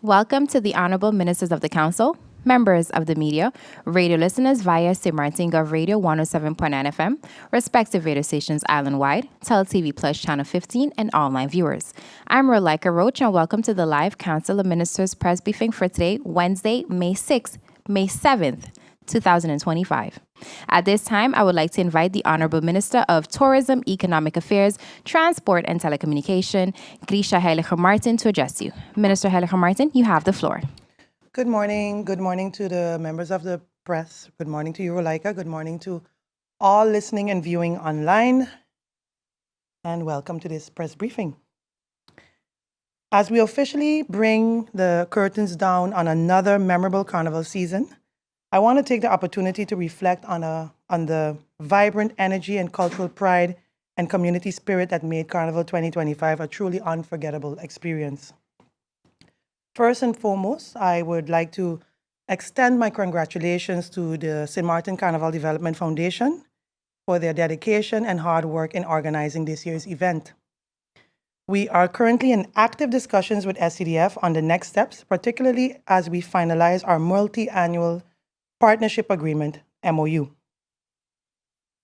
Welcome to the Honorable Ministers of the Council, members of the media, radio listeners via St. Martin Gov Radio 107.9 FM, respective radio stations island-wide, TeleTV Plus Channel 15, and online viewers. I'm Rolika Roach, and welcome to the live Council of Ministers press briefing for today, Wednesday, May 6th, May 7th, 2025. At this time, I would like to invite the Honorable Minister of Tourism, Economic Affairs, Transport and Telecommunication, Grisha Heilige Martin, to address you. Minister Heilige Martin, you have the floor. Good morning. Good morning to the members of the press. Good morning to you, Rolika. Good morning to all listening and viewing online. And welcome to this press briefing. As we officially bring the curtains down on another memorable carnival season, I want to take the opportunity to reflect on the vibrant energy and cultural pride and community spirit that made Carnival 2025 a truly unforgettable experience. First and foremost, I would like to extend my congratulations to the St. Martin Carnival Development Foundation for their dedication and hard work in organizing this year's event. We are currently in active discussions with SCDF on the next steps, particularly as we finalize our multi-annual partnership agreement, MOU.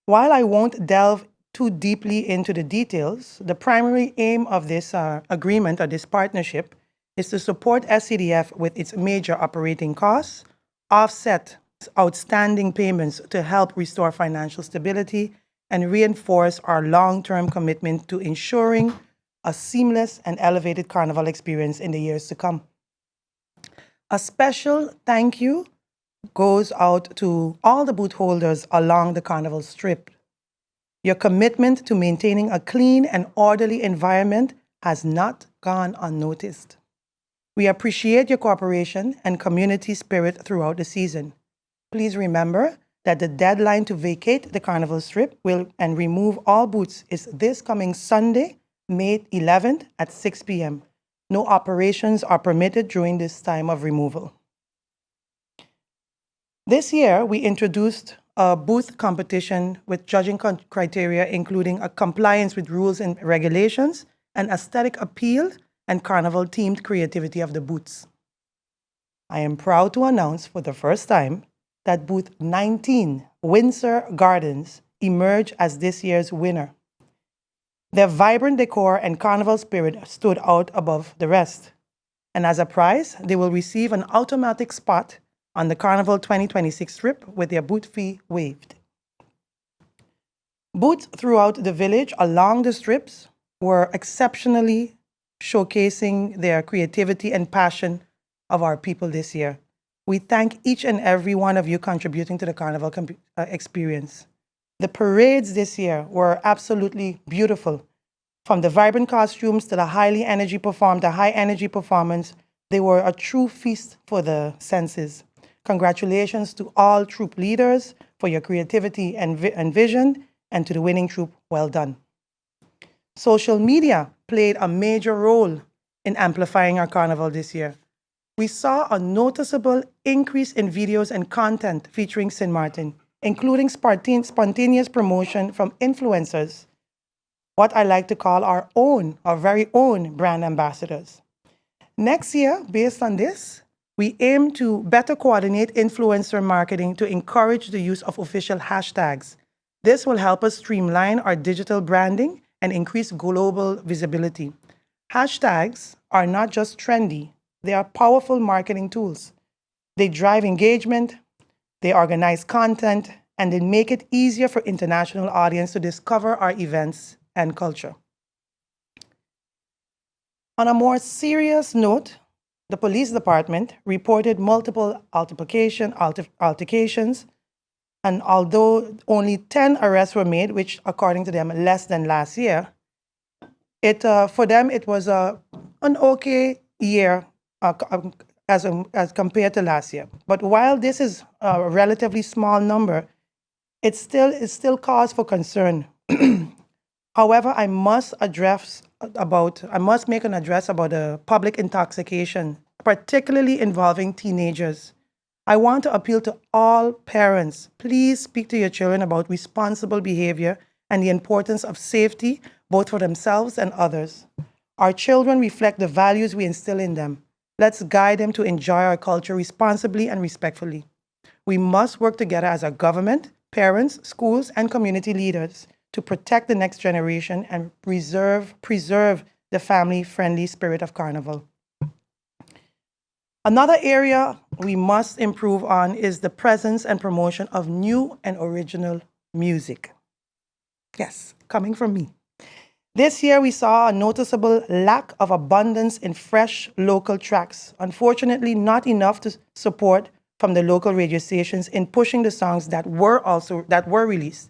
While I won't delve too deeply into the details, the primary aim of this agreement or this partnership is to support SCDF with its major operating costs, offset outstanding payments to help restore financial stability, and reinforce our long-term commitment to ensuring a seamless and elevated carnival experience in the years to come. A special thank you goes out to all the booth holders along the carnival strip. Your commitment to maintaining a clean and orderly environment has not gone unnoticed. We appreciate your cooperation and community spirit throughout the season. Please remember that the deadline to vacate the carnival strip and remove all booths is this coming Sunday, May 11th at 6 p.m. No operations are permitted during this time of removal. This year, we introduced a booth competition with judging criteria, including a compliance with rules and regulations, an aesthetic appeal, and carnival-themed creativity of the booths. I am proud to announce for the first time that booth 19, Windsor Gardens, emerged as this year's winner. Their vibrant decor and carnival spirit stood out above the rest. And as a prize, they will receive an automatic spot on the Carnival 2026 strip with their booth fee waived. Booths throughout the village along the strips were exceptionally showcasing their creativity and passion of our people this year. We thank each and every one of you contributing to the carnival experience. The parades this year were absolutely beautiful. From the vibrant costumes to the high energy performance, they were a true feast for the senses. Congratulations to all troop leaders for your creativity and vision, and to the winning troop, well done. Social media played a major role in amplifying our carnival this year. We saw a noticeable increase in videos and content featuring St. Martin, including spontaneous promotion from influencers, what I like to call our very own brand ambassadors. Next year, based on this, we aim to better coordinate influencer marketing to encourage the use of official hashtags. This will help us streamline our digital branding and increase global visibility. Hashtags are not just trendy, they are powerful marketing tools. They drive engagement, they organize content, and they make it easier for international audience to discover our events and culture. On a more serious note, the police department reported multiple altercations, and although only 10 arrests were made, which according to them less than last year, for them it was an okay year as compared to last year. But while this is a relatively small number, it still cause for concern. However, I must make an address about the public intoxication, particularly involving teenagers. I want to appeal to all parents. Please speak to your children about responsible behavior and the importance of safety, both for themselves and others. Our children reflect the values we instill in them. Let's guide them to enjoy our culture responsibly and respectfully. We must work together as a government, parents, schools, and community leaders to protect the next generation and preserve the family-friendly spirit of Carnival. Another area we must improve on is the presence and promotion of new and original music. Yes, coming from me. This year, we saw a noticeable lack of abundance in fresh local tracks. Unfortunately, not enough to support from the local radio stations in pushing the songs that were released.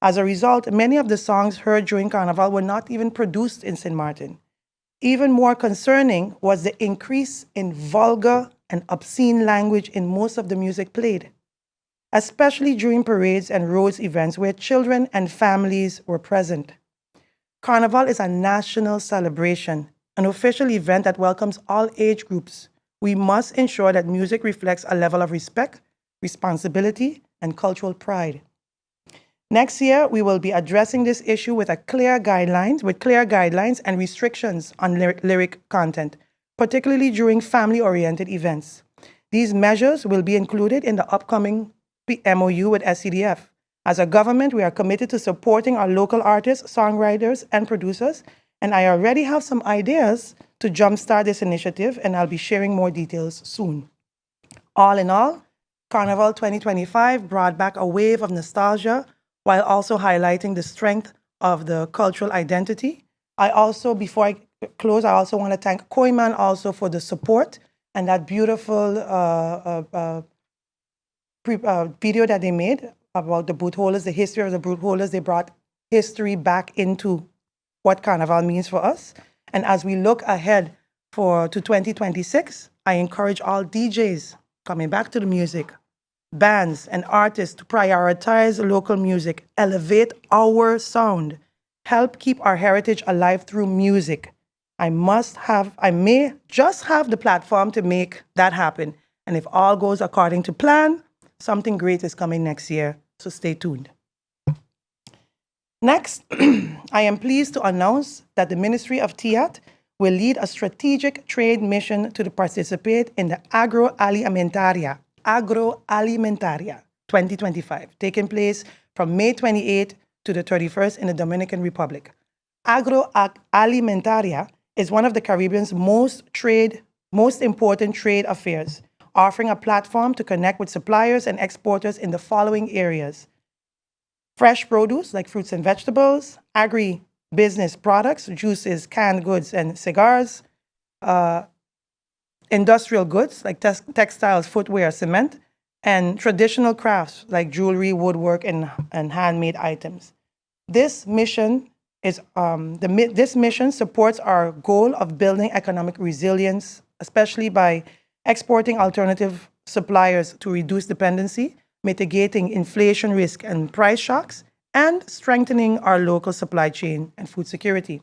As a result, many of the songs heard during Carnival were not even produced in St. Martin. Even more concerning was the increase in vulgar and obscene language in most of the music played, especially during parades and roads events where children and families were present. Carnival is a national celebration, an official event that welcomes all age groups. We must ensure that music reflects a level of respect, responsibility, and cultural pride. Next year, we will be addressing this issue with clear guidelines and restrictions on lyric content, particularly during family-oriented events. These measures will be included in the upcoming MOU with SCDF. As a government, we are committed to supporting our local artists, songwriters, and producers, and I already have some ideas to jumpstart this initiative, and I'll be sharing more details soon. All in all, Carnival 2025 brought back a wave of nostalgia while also highlighting the strength of the cultural identity. Before I close, I also want to thank CoM also for the support and that beautiful video that they made about the boot holders, the history of the boot holders. They brought history back into what Carnival means for us. And as we look ahead to 2026, I encourage all DJs coming back to the music, bands and artists to prioritize local music, elevate our sound, help keep our heritage alive through music. I may just have the platform to make that happen. And if all goes according to plan, something great is coming next year, so stay tuned. Next, I am pleased to announce that the Ministry of TIAT will lead a strategic trade mission to participate in the Agroalimentaria 2025, taking place from May 28 to the 31st in the Dominican Republic. Agroalimentaria is one of the Caribbean's most important trade affairs, offering a platform to connect with suppliers and exporters in the following areas: fresh produce like fruits and vegetables, agri-business products, juices, canned goods, and cigars, industrial goods like textiles, footwear, cement, and traditional crafts like jewelry, woodwork, and handmade items. This mission supports our goal of building economic resilience, especially by exporting alternative suppliers to reduce dependency, mitigating inflation risk and price shocks, and strengthening our local supply chain and food security.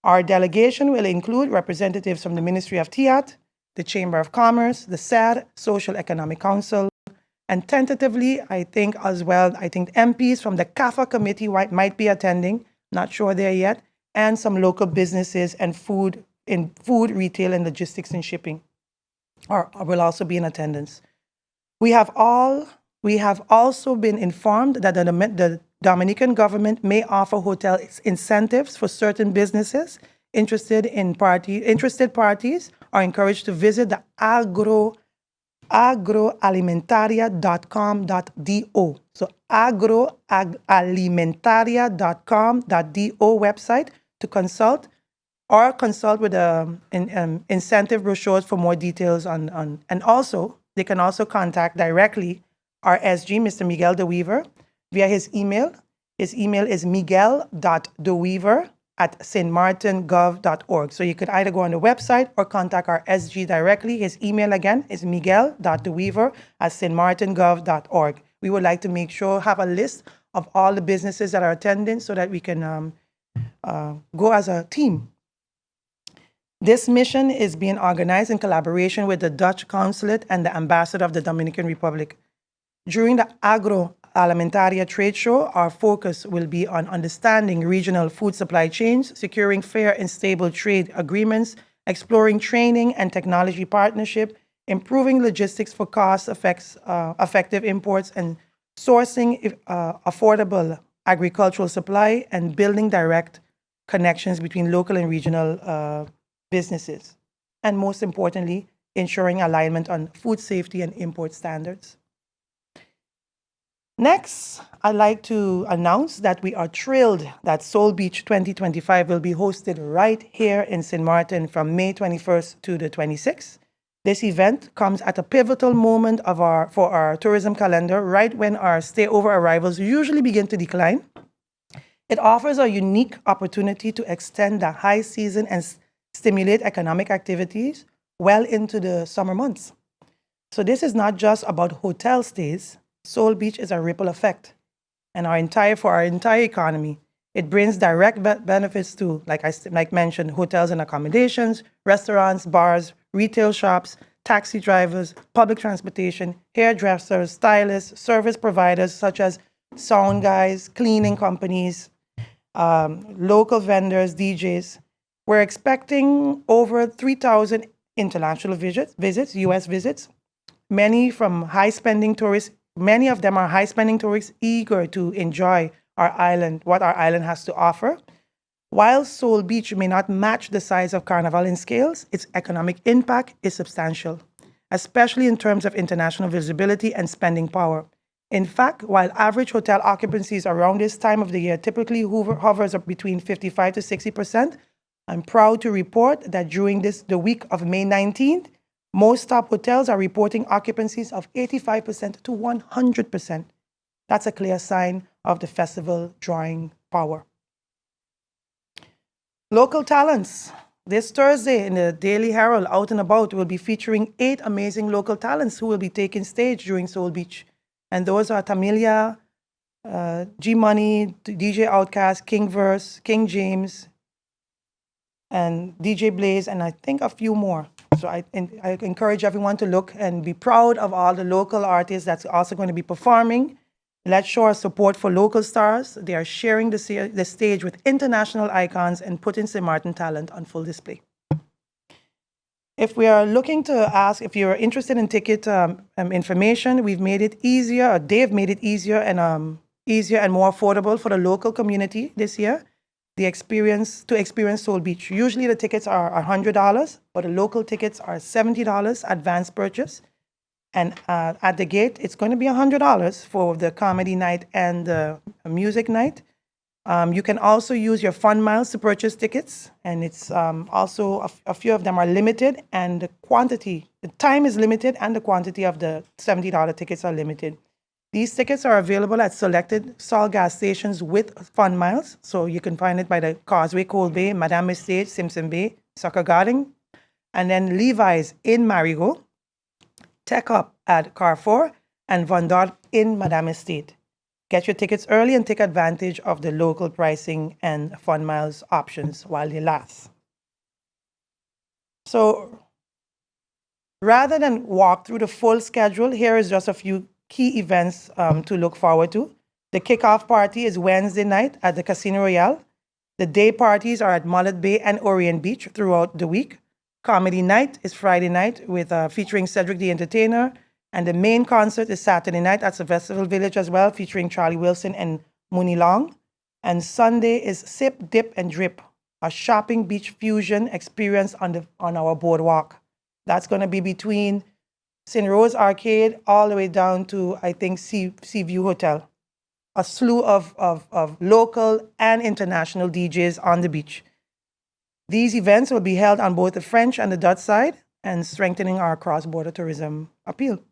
Our delegation will include representatives from the Ministry of TIAT, the Chamber of Commerce, the SAD, Social Economic Council, and tentatively, I think MPs from the CAFA committee might be attending, not sure there yet, and some local businesses and food, retail, and logistics and shipping will also be in attendance. We have also been informed that the Dominican government may offer hotel incentives for certain businesses. Interested parties are encouraged to visit the agroalimentaria.com.do. So agroalimentaria.com.do website to consult with incentive brochures for more details and also they can also contact directly our SG, Mr. Miguel De Weaver, via his email. His email is miguel.deweaver@stmartingov.org. So you could either go on the website or contact our SG directly. His email again is miguel.deweaver@stmartingov.org. We would like to have a list of all the businesses that are attending so that we can go as a team. This mission is being organized in collaboration with the Dutch Consulate and the Ambassador of the Dominican Republic. During the Agroalimentaria trade show, our focus will be on understanding regional food supply chains, securing fair and stable trade agreements, exploring training and technology partnership, improving logistics for effective imports, and sourcing affordable agricultural supply, and building direct connections between local and regional businesses. And most importantly, ensuring alignment on food safety and import standards. Next, I'd like to announce that we are thrilled that Soul Beach 2025 will be hosted right here in St. Martin from May 21st to the 26th. This event comes at a pivotal moment for our tourism calendar, right when our stayover arrivals usually begin to decline. It offers a unique opportunity to extend the high season and stimulate economic activities well into the summer months. So this is not just about hotel stays. Soul Beach is a ripple effect, and for our entire economy. It brings direct benefits to, like mentioned, hotels and accommodations, restaurants, bars, retail shops, taxi drivers, public transportation, hairdressers, stylists, service providers such as sound guys, cleaning companies, local vendors, DJs. We're expecting over 3,000 international visits, U.S. visits, many of them are high-spending tourists eager to enjoy our island, what our island has to offer. While Soul Beach may not match the size of Carnival in scales, its economic impact is substantial, especially in terms of international visibility and spending power. In fact, while average hotel occupancies around this time of the year typically hovers up between 55 to 60%, I'm proud to report that during the week of May 19th, most top hotels are reporting occupancies of 85% to 100%. That's a clear sign of the festival drawing power. Local talents. This Thursday in the Daily Herald, Out and About, will be featuring 8 amazing local talents who will be taking stage during Soul Beach. And those are Tamilia, G Money, DJ Outcast, King Verse, King James, and DJ Blaze, and I think a few more. So I encourage everyone to look and be proud of all the local artists that's also going to be performing. Let's show our support for local stars. They are sharing the stage with international icons and putting St. Martin talent on full display. If we are looking to ask if you're interested in ticket information, we've made it easier, or they've made it easier and more affordable for the local community this year. To experience Soul Beach. Usually the tickets are $100, but the local tickets are $70 advance purchase. And at the gate, it's going to be $100 for the comedy night and the music night. You can also use your fund miles to purchase tickets, and it's also a few of them are limited, and the time is limited, and the quantity of the $70 tickets are limited. These tickets are available at selected Sol gas stations with fund miles. So you can find it by the Causeway, Cold Bay, Madame Estate, Simpson Bay, Sucker Garden, and then Levi's in Marigot, Tech Up at Carrefour, and Vendôme in Madame Estate. Get your tickets early and take advantage of the local pricing and fund miles options while they last. So rather than walk through the full schedule, here is just a few key events to look forward to. The kickoff party is Wednesday night at the Casino Royale. The day parties are at Mullet Bay and Orient Beach throughout the week. Comedy night is Friday night with featuring Cedric the Entertainer. And the main concert is Saturday night at the Festival Village as well, featuring Charlie Wilson and Mooney Long. And Sunday is Sip, Dip, and Drip, a shopping beach fusion experience on our boardwalk. That's going to be between St. Rose Arcade all the way down to, I think, Seaview Hotel. A slew of local and international DJs on the beach. These events will be held on both the French and the Dutch side and strengthening our cross-border tourism appeal.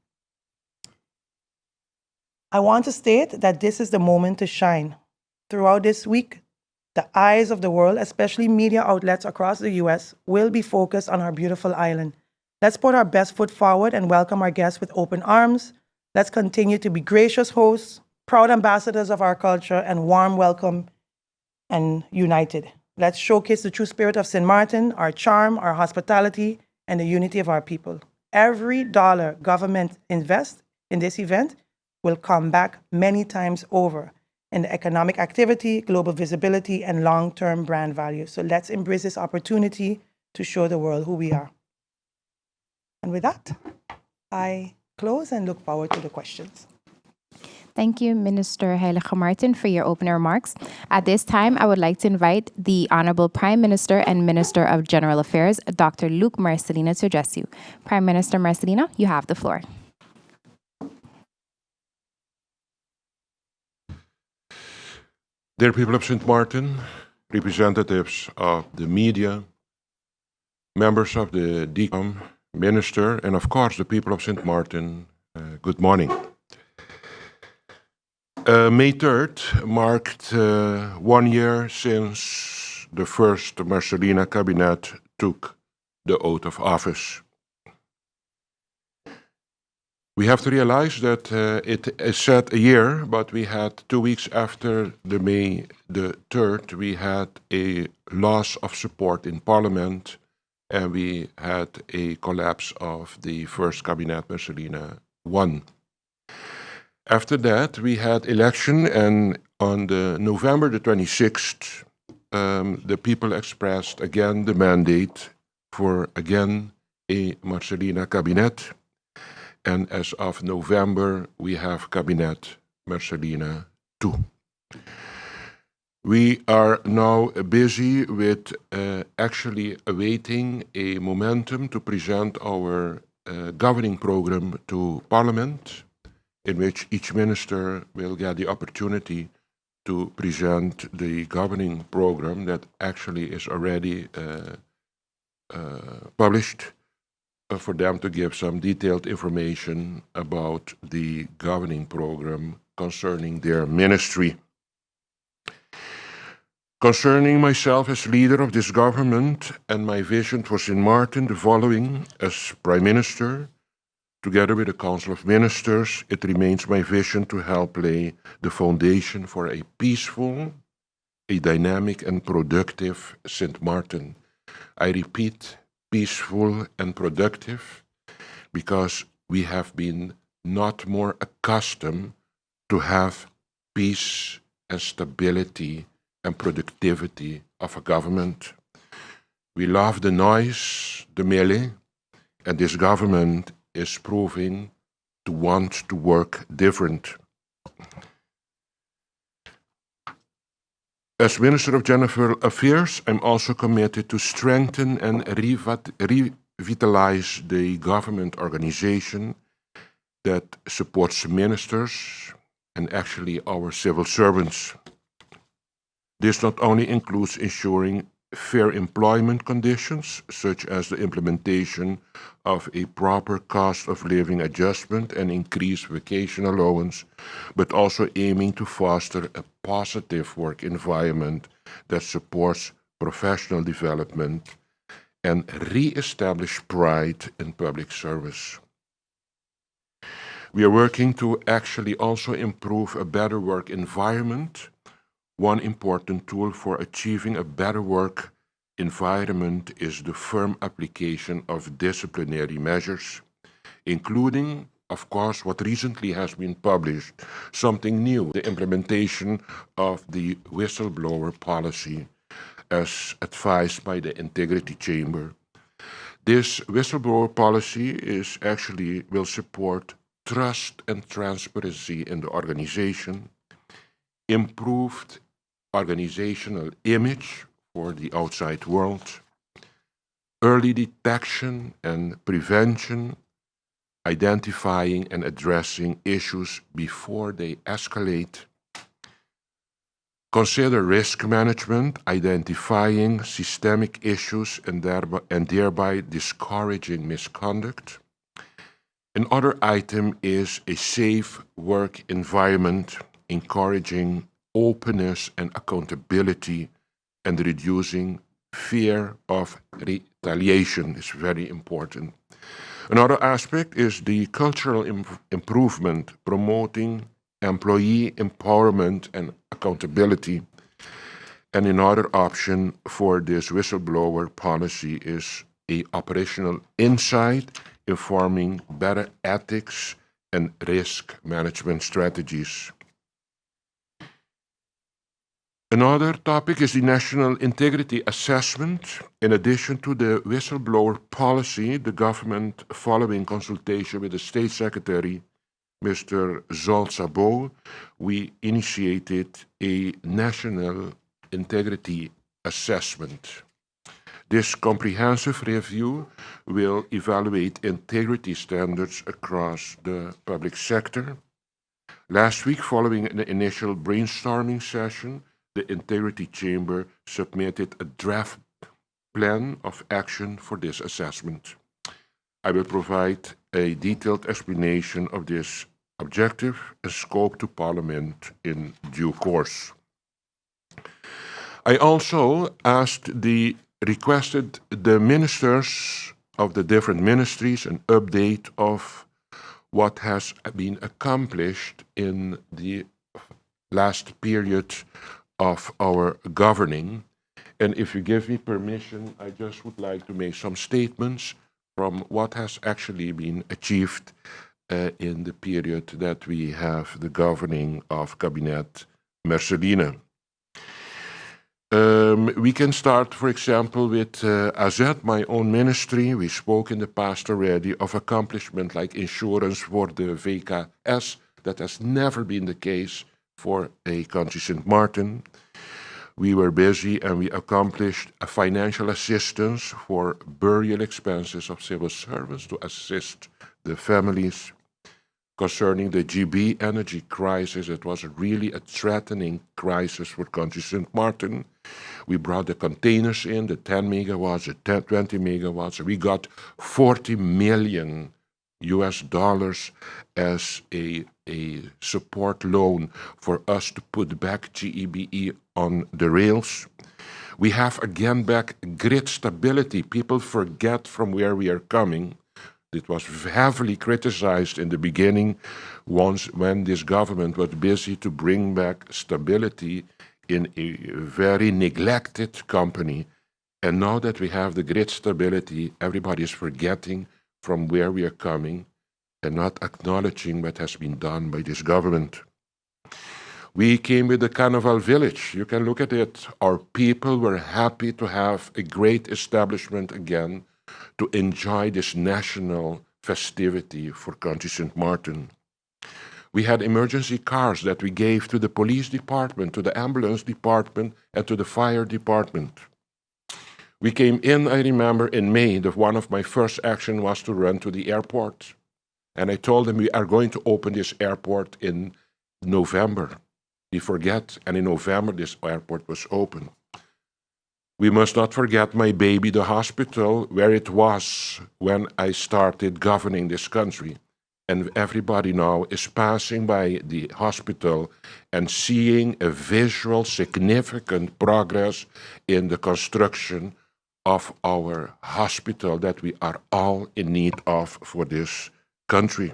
I want to state that this is the moment to shine. Throughout this week, the eyes of the world, especially media outlets across the U.S., will be focused on our beautiful island. Let's put our best foot forward and welcome our guests with open arms. Let's continue to be gracious hosts, proud ambassadors of our culture, and warm welcome and united. Let's showcase the true spirit of St. Martin, our charm, our hospitality, and the unity of our people. Every dollar government invests in this event will come back many times over in the economic activity, global visibility, and long-term brand value. So let's embrace this opportunity to show the world who we are. And with that, I close and look forward to the questions. Thank you, Minister Heilige Martin, for your opening remarks. At this time, I would like to invite the Honorable Prime Minister and Minister of General Affairs, Dr. Luc Marcelino, to address you. Prime Minister Marcelino, you have the floor. Dear people of St. Martin, representatives of the media, members of the CoM, Minister, and of course the people of St. Martin, good morning. May 3rd marked 1 year since the first Marcelina cabinet took the oath of office. We have to realize that it is said a year, but we had 2 weeks after the May the 3rd, we had a loss of support in Parliament, and we had a collapse of the first cabinet Marcelina 1. After that, we had election, and on November the 26th, the people expressed again the mandate for again a Marcelina cabinet. And as of November, we have Cabinet Marcelina 2. We are now busy with actually awaiting a momentum to present our governing program to Parliament, in which each minister will get the opportunity to present the governing program that actually is already published, for them to give some detailed information about the governing program concerning their ministry. Concerning myself as leader of this government and my vision for St. Martin, the following: as Prime Minister, together with the Council of Ministers, it remains my vision to help lay the foundation for a peaceful, a dynamic and productive St. Martin. I repeat, peaceful and productive, because we have been not more accustomed to have peace and stability and productivity of a government. We love the noise, the melee, and this government is proving to want to work different. As Minister of General Affairs, I'm also committed to strengthen and revitalize the government organization that supports ministers and actually our civil servants. This not only includes ensuring fair employment conditions, such as the implementation of a proper cost of living adjustment and increased vacation allowance, but also aiming to foster a positive work environment that supports professional development and re-establish pride in public service. We are working to actually also improve a better work environment. One important tool for achieving a better work environment is the firm application of disciplinary measures, including, of course, what recently has been published, something new, the implementation of the whistleblower policy as advised by the Integrity Chamber. This whistleblower policy is actually will support trust and transparency in the organization, improved organizational image for the outside world, early detection and prevention, identifying and addressing issues before they escalate, consider risk management, identifying systemic issues and thereby discouraging misconduct. Another item is a safe work environment, encouraging openness and accountability and reducing fear of retaliation is very important. Another aspect is the cultural improvement, promoting employee empowerment and accountability. And another option for this whistleblower policy is a operational insight informing better ethics and risk management strategies. Another topic is the National Integrity Assessment. In addition to the whistleblower policy, the government, following consultation with the State Secretary, Mr. Zol Sabo, we initiated a National Integrity Assessment. This comprehensive review will evaluate integrity standards across the public sector. Last week, following an initial brainstorming session, the Integrity Chamber submitted a draft plan of action for this assessment. I will provide a detailed explanation of this objective and scope to Parliament in due course. I also requested the ministers of the different ministries an update of what has been accomplished in the last period of our governing. And if you give me permission, I just would like to make some statements from what has actually been achieved in the period that we have the governing of Cabinet Merceline. We can start, for example, with AZ, my own ministry. We spoke in the past already of accomplishment like insurance for the VKS. That has never been the case for a country St. Martin. We were busy and we accomplished a financial assistance for burial expenses of civil servants to assist the families. Concerning the GB energy crisis, it was really a threatening crisis for country St. Martin. We brought the containers in, the 10 megawatts, the 20 megawatts. We got 40 million US dollars as a support loan for us to put back GEBE on the rails. We have again back grid stability. People forget from where we are coming. It was heavily criticized in the beginning when this government was busy to bring back stability in a very neglected company. And now that we have the grid stability, everybody is forgetting from where we are coming and not acknowledging what has been done by this government. We came with the Carnival Village. You can look at it. Our people were happy to have a great establishment again to enjoy this national festivity for country St. Martin. We had emergency cars that we gave to the police department, to the ambulance department, and to the fire department. We came in, I remember, in May. One of my first actions was to run to the airport. And I told them we are going to open this airport in November. We forget, and in November this airport was open. We must not forget my baby, the hospital, where it was when I started governing this country. And everybody now is passing by the hospital and seeing a visual significant progress in the construction of our hospital that we are all in need of for this country.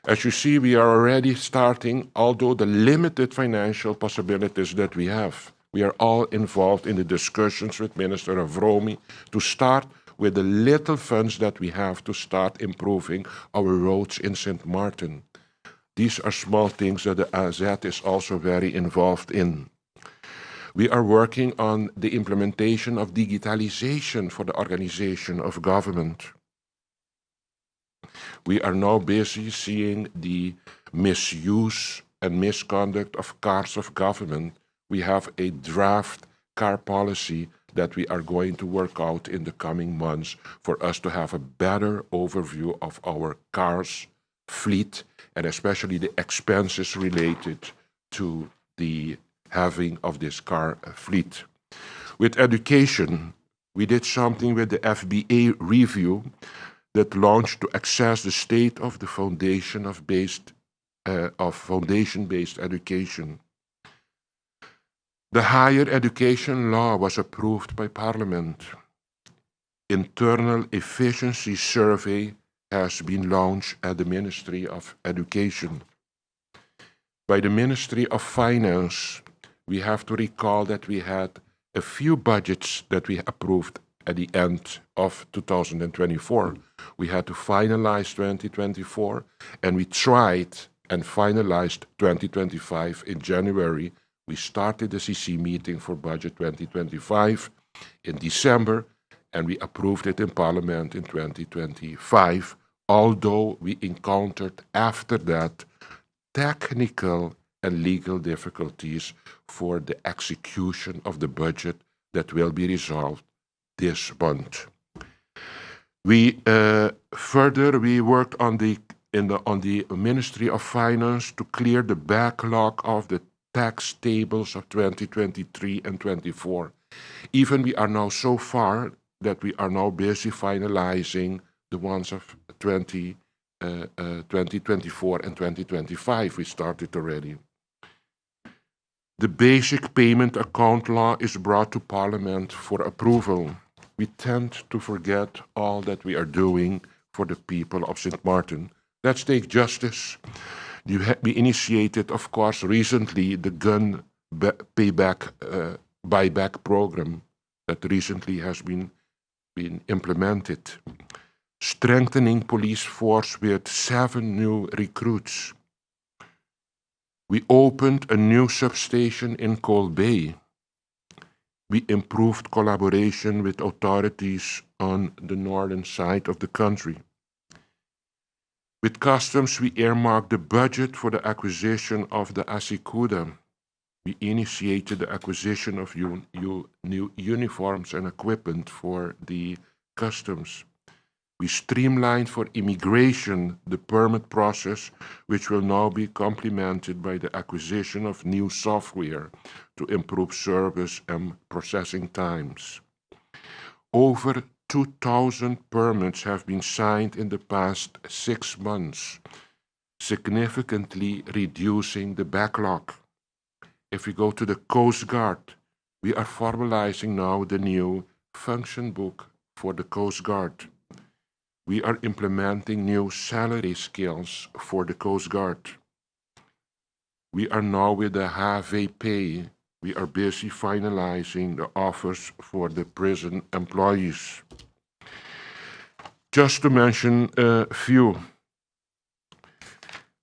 As you see, we are already starting, although the limited financial possibilities that we have. We are all involved in the discussions with Minister Avromi to start with the little funds that we have to start improving our roads in St. Martin. These are small things that the AZ is also very involved in. We are working on the implementation of digitalization for the organization of government. We are now busy seeing the misuse and misconduct of cars of government. We have a draft car policy that we are going to work out in the coming months for us to have a better overview of our cars fleet and especially the expenses related to the having of this car fleet. With education, we did something with the FBA review that launched to assess the state of the foundation-based education. The higher education law was approved by Parliament. Internal efficiency survey has been launched at the Ministry of Education. By the Ministry of Finance, we have to recall that we had a few budgets that we approved at the end of 2024. We had to finalize 2024, and we tried and finalized 2025 in January We started the CC meeting for budget 2025 in December, and we approved it in Parliament in 2025, although we encountered after that technical and legal difficulties for the execution of the budget that will be resolved this month. We worked on the Ministry of Finance to clear the backlog of the tax tables of 2023 and 24. Even we are now so far that we are now busy finalizing the ones of 2024 and 2025. We started already. The basic payment account law is brought to Parliament for approval. We tend to forget all that we are doing for the people of St. Martin. Let's take justice. We initiated, of course, recently the gun buyback program that recently has been implemented. Strengthening police force with 7 new recruits. We opened a new substation in Cole Bay. We improved collaboration with authorities on the northern side of the country. With customs, we earmarked the budget for the acquisition of the Asikuda. We initiated the acquisition of new uniforms and equipment for the customs. We streamlined for immigration the permit process, which will now be complemented by the acquisition of new software to improve service and processing times. Over 2,000 permits have been signed in the past 6 months, significantly reducing the backlog. If we go to the Coast Guard, we are formalizing now the new function book for the Coast Guard. We are implementing new salary scales for the Coast Guard. We are now with the HVP. We are busy finalizing the offers for the prison employees. Just to mention a few,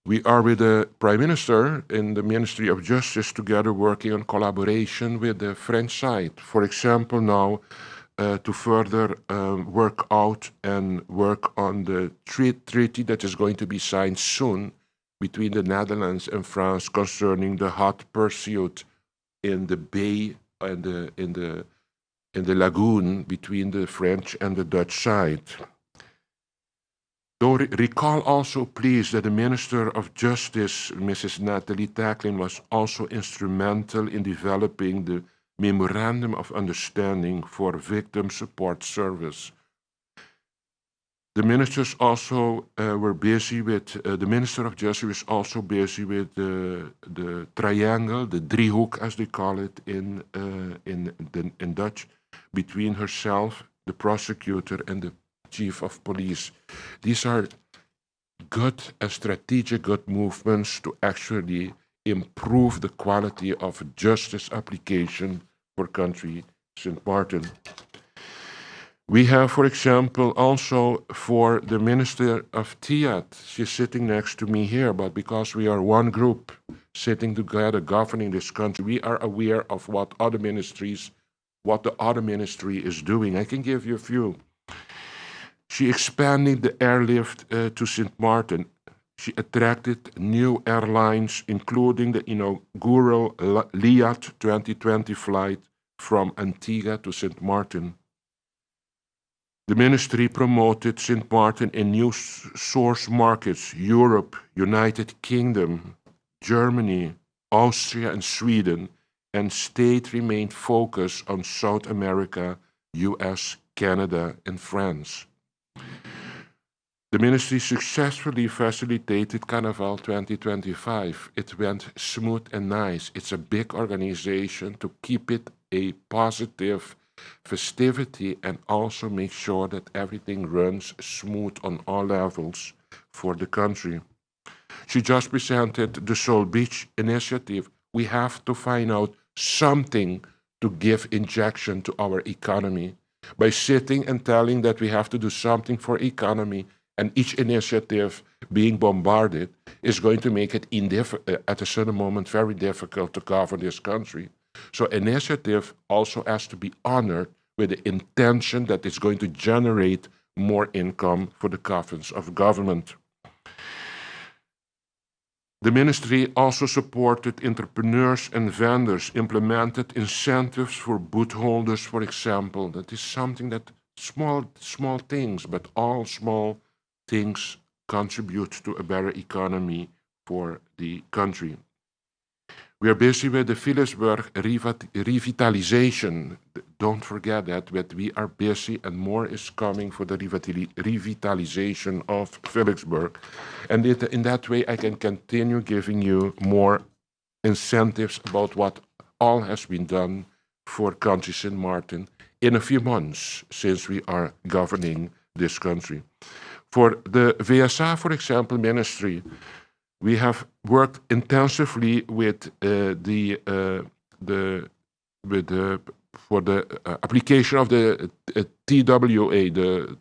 we are with the Prime Minister in the Ministry of Justice together working on collaboration with the French side. For example, now to further work out and work on the treaty that is going to be signed soon between the Netherlands and France concerning the hot pursuit in the bay and in the lagoon between the French and the Dutch side. Though recall also, please, that the Minister of Justice, Mrs. Nathalie Tacklin, was also instrumental in developing the Memorandum of Understanding for Victim Support Service. The ministers also were busy with, the Minister of Justice was also busy with the triangle, the driehoek as they call it in Dutch, between herself, the prosecutor, and the chief of police. These are good and strategic good movements to actually improve the quality of justice application for country St. Martin. We have, for example, also for the Minister of Tiat, she's sitting next to me here, but because we are one group sitting together governing this country, we are aware of what the other ministry is doing. I can give you a few. She expanded the airlift to St. Martin. She attracted new airlines, including the inaugural Liat 2020 flight from Antigua to St. Martin. The ministry promoted St. Martin in new source markets, Europe, United Kingdom, Germany, Austria, and Sweden, and state remained focused on South America, US, Canada, and France. The ministry successfully facilitated Carnival 2025. It went smooth and nice. It's a big organization to keep it a positive festivity and also make sure that everything runs smooth on all levels for the country. She just presented the Soul Beach initiative. We have to find out something to give injection to our economy. By sitting and telling that we have to do something for economy and each initiative being bombarded, is going to make it at a certain moment very difficult to govern this country. So initiative also has to be honored with the intention that it's going to generate more income for the coffers of government. The ministry also supported entrepreneurs and vendors, implemented incentives for booth holders, for example. That is something that small things, but all small things contribute to a better economy for the country. We are busy with the Philipsburg revitalization. Don't forget that, but we are busy and more is coming for the revitalization of Philipsburg. And in that way, I can continue giving you more incentives about what all has been done for Country St. Martin in a few months since we are governing this country. For the VSA, for example, ministry, we have worked intensively with for the application of the TWA, the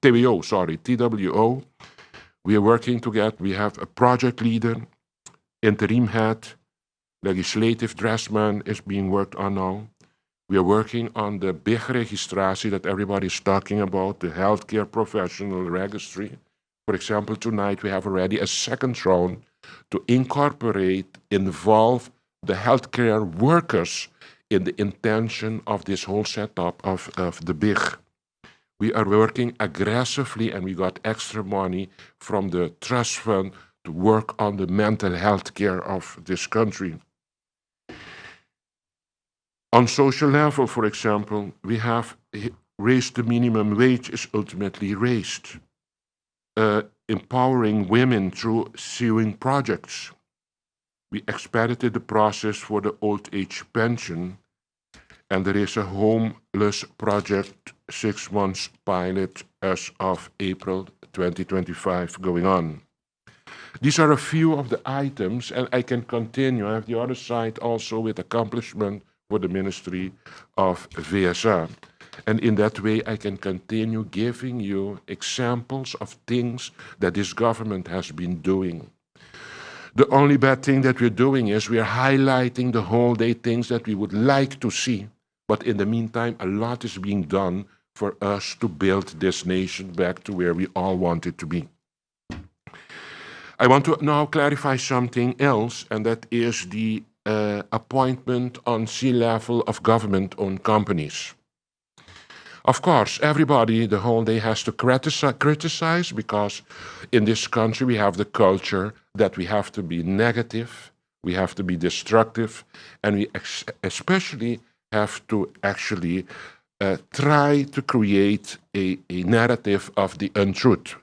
TWO, sorry, TWO. We are working together. We have a project leader, interim head, legislative draftsman is being worked on now. We are working on the big registration that everybody is talking about, the healthcare professional registry. For example, tonight we have already a second round to involve the healthcare workers in the intention of this whole setup of the BIG. We are working aggressively and we got extra money from the trust fund to work on the mental health care of this country. On social level, for example, we have raised the minimum wage is ultimately raised. Empowering women through sewing projects. We expedited the process for the old age pension, and there is a homeless project 6 months pilot as of April 2025 going on. These are a few of the items, and I can continue. I have the other side also with accomplishment for the Ministry of VSA. And in that way, I can continue giving you examples of things that this government has been doing. The only bad thing that we're doing is we are highlighting the whole day things that we would like to see. But in the meantime, a lot is being done for us to build this nation back to where we all want it to be. I want to now clarify something else, and that is the appointment on C-level of government-owned companies. Of course, everybody the whole day has to criticize because in this country we have the culture that we have to be negative, we have to be destructive, and we especially have to actually try to create a narrative of the untruth.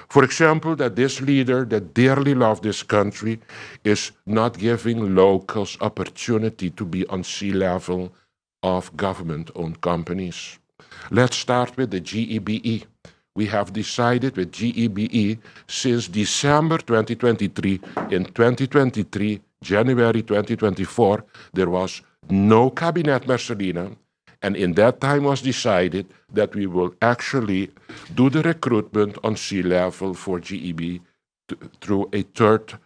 For example, that this leader that dearly loves this country is not giving locals opportunity to be on C-level of government-owned companies. Let's start with the GEBE. We have decided with GEBE since December 2023, in 2023, January 2024, there was no cabinet Marcelina, and in that time was decided that we will actually do the recruitment on C-level for GEB through a third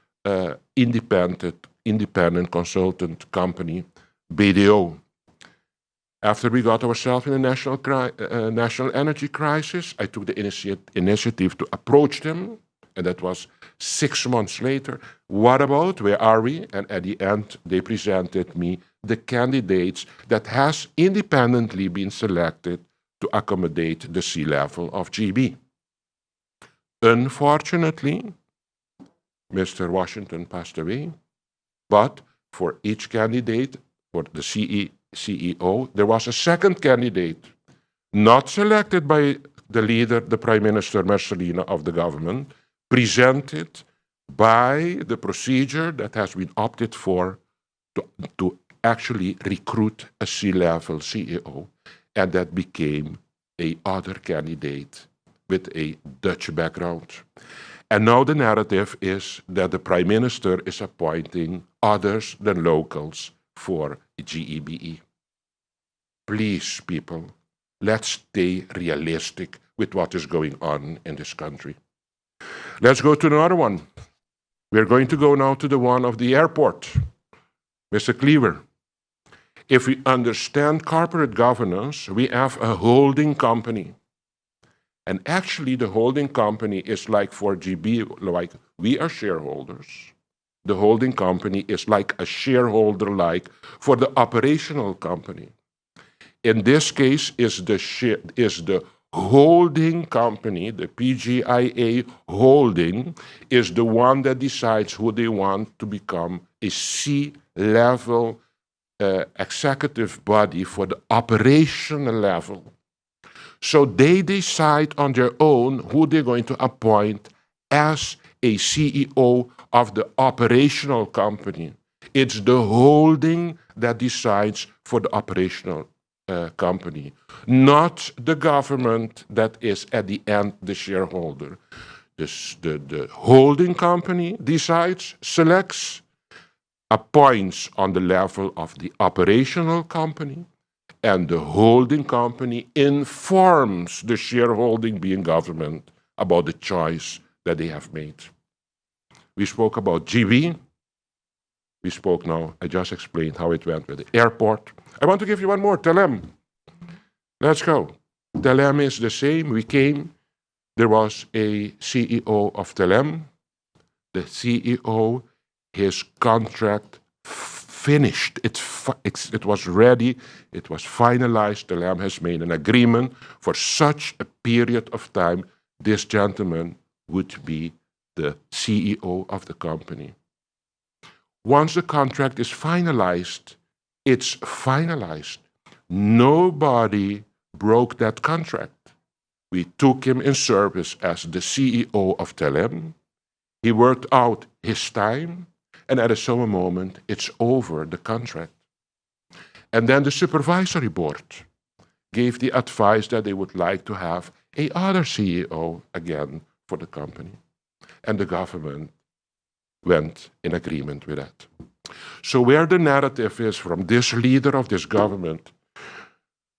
independent consultant company, BDO. After we got ourselves in a national energy crisis, I took the initiative to approach them, and that was 6 months later. What about? Where are we? And at the end, they presented me the candidates that has independently been selected to accommodate the C-level of GB. Unfortunately, Mr. Washington passed away, but for each candidate, for the CEO, there was a second candidate, not selected by the leader, the Prime Minister Marcelina of the government, presented by the procedure that has been opted for to actually recruit a C-level CEO, and that became a other candidate with a Dutch background. And now the narrative is that the Prime Minister is appointing others than locals for GEBE. Please, people, let's stay realistic with what is going on in this country. Let's go to another one. We're going to go now to the one of the airport, Mr. Cleaver. If we understand corporate governance, we have a holding company. And actually, the holding company is like for GB, like we are shareholders. The holding company is like a shareholder, like for the operational company. In this case, is the holding company, the PGIA holding, is the one that decides who they want to become a C-level executive body for the operational level. So they decide on their own who they're going to appoint as a CEO of the operational company. It's the holding that decides for the operational company, not the government that is at the end the shareholder. The holding company decides, selects, appoints on the level of the operational company, and the holding company informs the shareholding being government about the choice that they have made. We spoke about GB. We spoke now, I just explained how it went with the airport. I want to give you one more, Telem. Let's go. Telem is the same. We came, there was a CEO of Telem. The CEO, his contract finished. It was ready. It was finalized. Telem has made an agreement for such a period of time. This gentleman would be the CEO of the company. Once the contract is finalized, it's finalized. Nobody broke that contract. We took him in service as the CEO of Telem. He worked out his time, and at a certain moment, it's over, the contract. And then the supervisory board gave the advice that they would like to have a other CEO again for the company. And the government went in agreement with that. So where the narrative is from this leader of this government,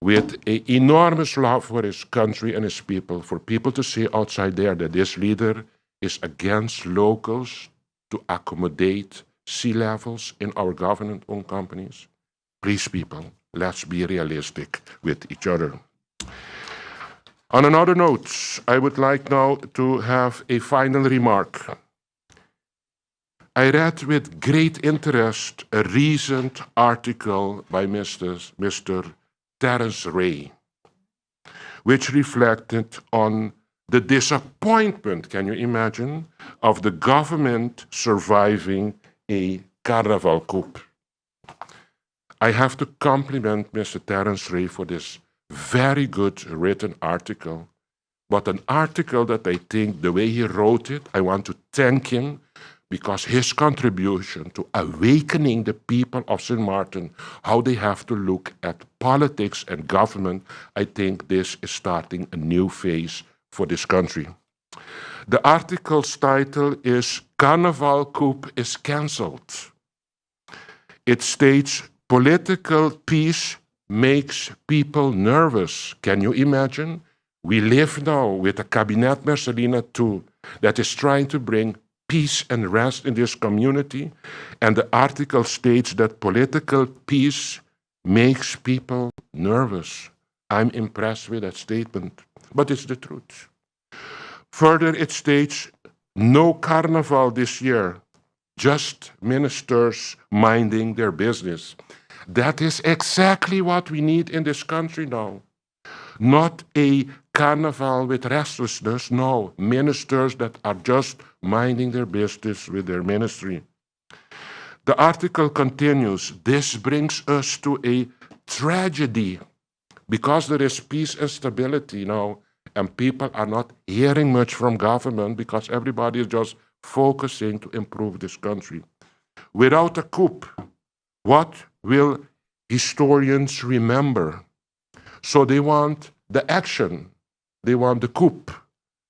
with an enormous love for his country and his people, for people to say outside there that this leader is against locals to accommodate C-levels in our government-owned companies. Please, people, let's be realistic with each other. On another note, I would like now to have a final remark. I read with great interest a recent article by Mr. Terence Ray, which reflected on the disappointment, can you imagine, of the government surviving a carnival coup. I have to compliment Mr. Terence Ray for this very good written article, but an article that I think the way he wrote it, I want to thank him because his contribution to awakening the people of St. Martin, how they have to look at politics and government, I think this is starting a new phase for this country. The article's title is Carnival Coup is Cancelled. It states, political peace makes people nervous. Can you imagine? We live now with a Cabinet Mercelina II that is trying to bring peace and rest in this community, and the article states that political peace makes people nervous. I'm impressed with that statement, but it's the truth. Further, it states, no carnival this year, just ministers minding their business. That is exactly what we need in this country now. Not a carnival with restlessness, no, ministers that are just minding their business with their ministry. The article continues, this brings us to a tragedy because there is peace and stability now, and people are not hearing much from government because everybody is just focusing to improve this country. Without a coup, what will historians remember? So they want the action, they want the coup,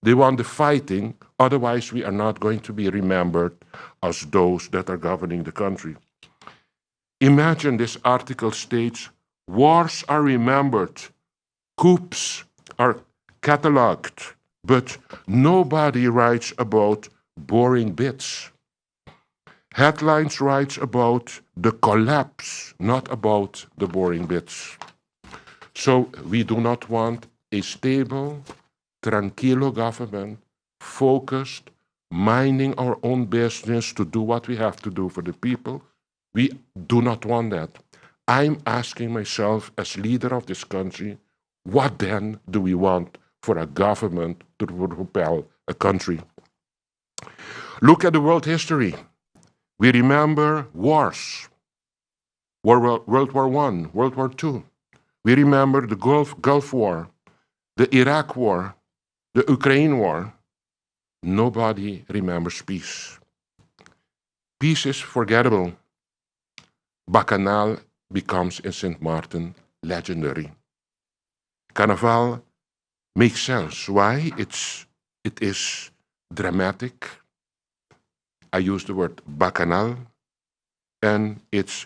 they want the fighting, otherwise we are not going to be remembered as those that are governing the country. Imagine this article states, wars are remembered, coups are catalogued, but nobody writes about boring bits. Headlines writes about the collapse, not about the boring bits. So we do not want a stable, tranquilo government, focused, minding our own business to do what we have to do for the people. We do not want that. I'm asking myself, as leader of this country, what then do we want for a government to propel a country? Look at the world history. We remember wars. World War I, World War II. We remember the Gulf War, the Iraq War, the Ukraine War. Nobody remembers peace. Peace is forgettable. Bacchanal becomes in St. Martin legendary. Carnaval makes sense. Why? It is dramatic. I use the word bacchanal, and it's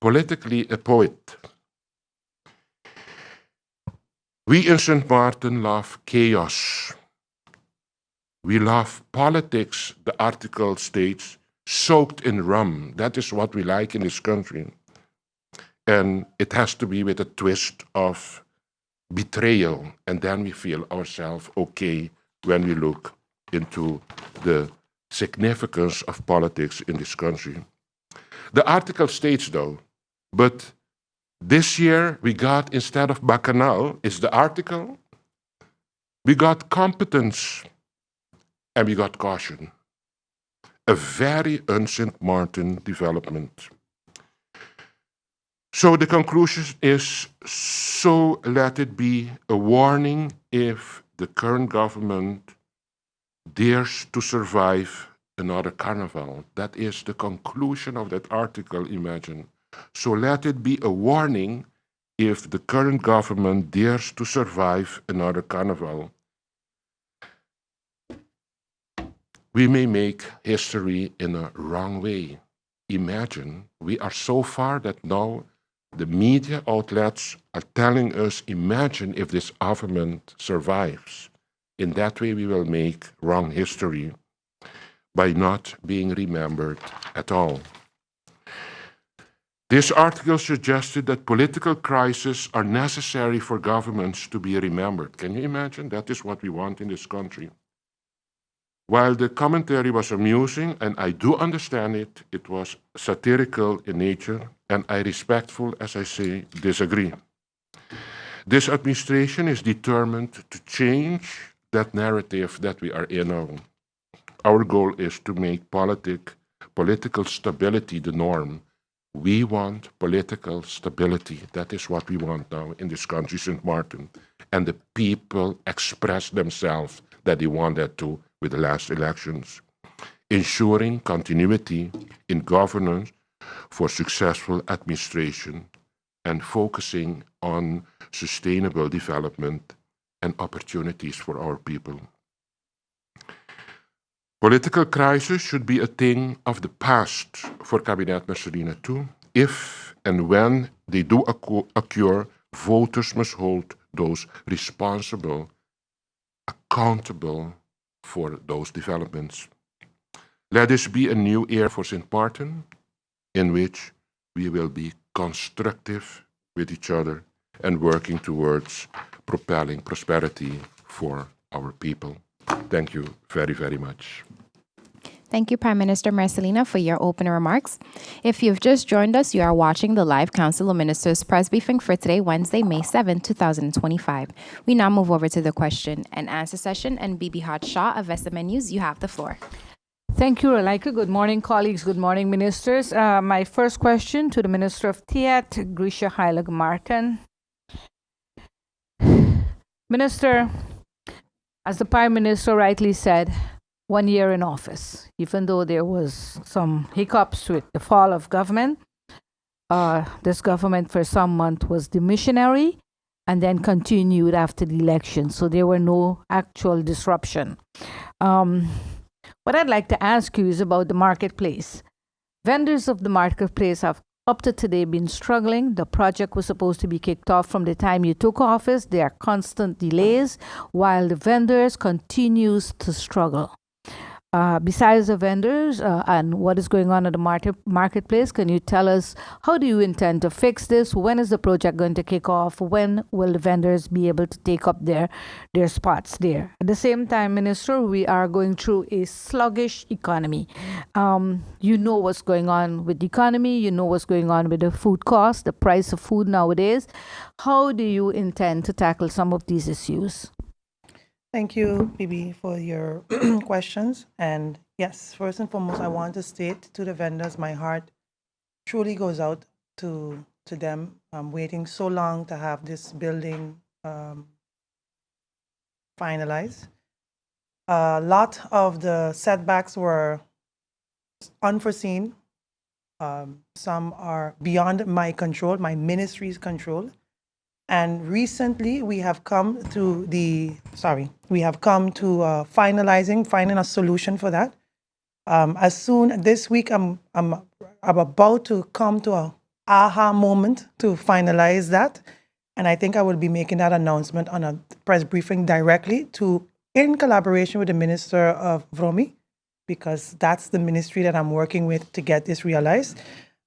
politically a poet. We in St. Martin love chaos. We love politics, the article states, soaked in rum. That is what we like in this country. And it has to be with a twist of betrayal. And then we feel ourselves okay when we look into the significance of politics in this country. The article states, though, but this year we got, instead of bacchanal, is the article, we got competence and we got caution. A very un-St. Martin development. So the conclusion is, so let it be a warning if the current government dares to survive another carnival. That is the conclusion of that article, imagine. So let it be a warning if the current government dares to survive another carnival. We may make history in a wrong way. Imagine, we are so far that now the media outlets are telling us, imagine if this government survives. In that way, we will make wrong history by not being remembered at all. This article suggested that political crises are necessary for governments to be remembered. Can you imagine? That is what we want in this country. While the commentary was amusing, and I do understand it, it was satirical in nature, and I respectful, as I say, disagree. This administration is determined to change that narrative that we are in now. Our goal is to make political stability the norm. We want political stability. That is what we want now in this country, St. Martin. And the people express themselves that they want that too with the last elections. Ensuring continuity in governance for successful administration and focusing on sustainable development and opportunities for our people. Political crisis should be a thing of the past for Kabinet Marcelina too. If and when they do occur, voters must hold those responsible, accountable for those developments. Let this be a new era for St. Martin, in which we will be constructive with each other and working towards propelling prosperity for our people. Thank you very, very much. Thank you, Prime Minister Marcelina, for your opening remarks. If you've just joined us, you are watching the live Council of Ministers press briefing for today, Wednesday, May 7, 2025. We now move over to the question and answer session, and Bibi Hot Shah of SMN News, you have the floor. Thank you, Relaika. Good morning, colleagues. Good morning, ministers. My first question to the Minister of Tiet, Grisha Heilig Martin. Minister, as the Prime Minister rightly said, 1 year in office, even though there was some hiccups with the fall of government. This government for some month was demissionary and then continued after the election. So there were no actual disruption. What I'd like to ask you is about the marketplace. Vendors of the marketplace have up to today been struggling. The project was supposed to be kicked off from the time you took office. There are constant delays while the vendors continues to struggle. besides the vendors and what is going on in the marketplace, can you tell us how do you intend to fix this? When is the project going to kick off? When will the vendors be able to take up their spots there? At the same time, Minister, we are going through a sluggish economy. You know what's going on with the economy. You know what's going on with the food cost, the price of food nowadays. How do you intend to tackle some of these issues? Thank you, Bibi, for your questions. And yes, first and foremost, I want to state to the vendors, my heart truly goes out to them. I'm waiting so long to have this building finalized. A lot of the setbacks were unforeseen. Some are beyond my control, my ministry's control. And recently, we have come to finding a solution for that. As soon this week, I'm about to come to a aha moment to finalize that, and I think I will be making that announcement on a press briefing directly in collaboration with the Minister of Vromi, because that's the ministry that I'm working with to get this realized.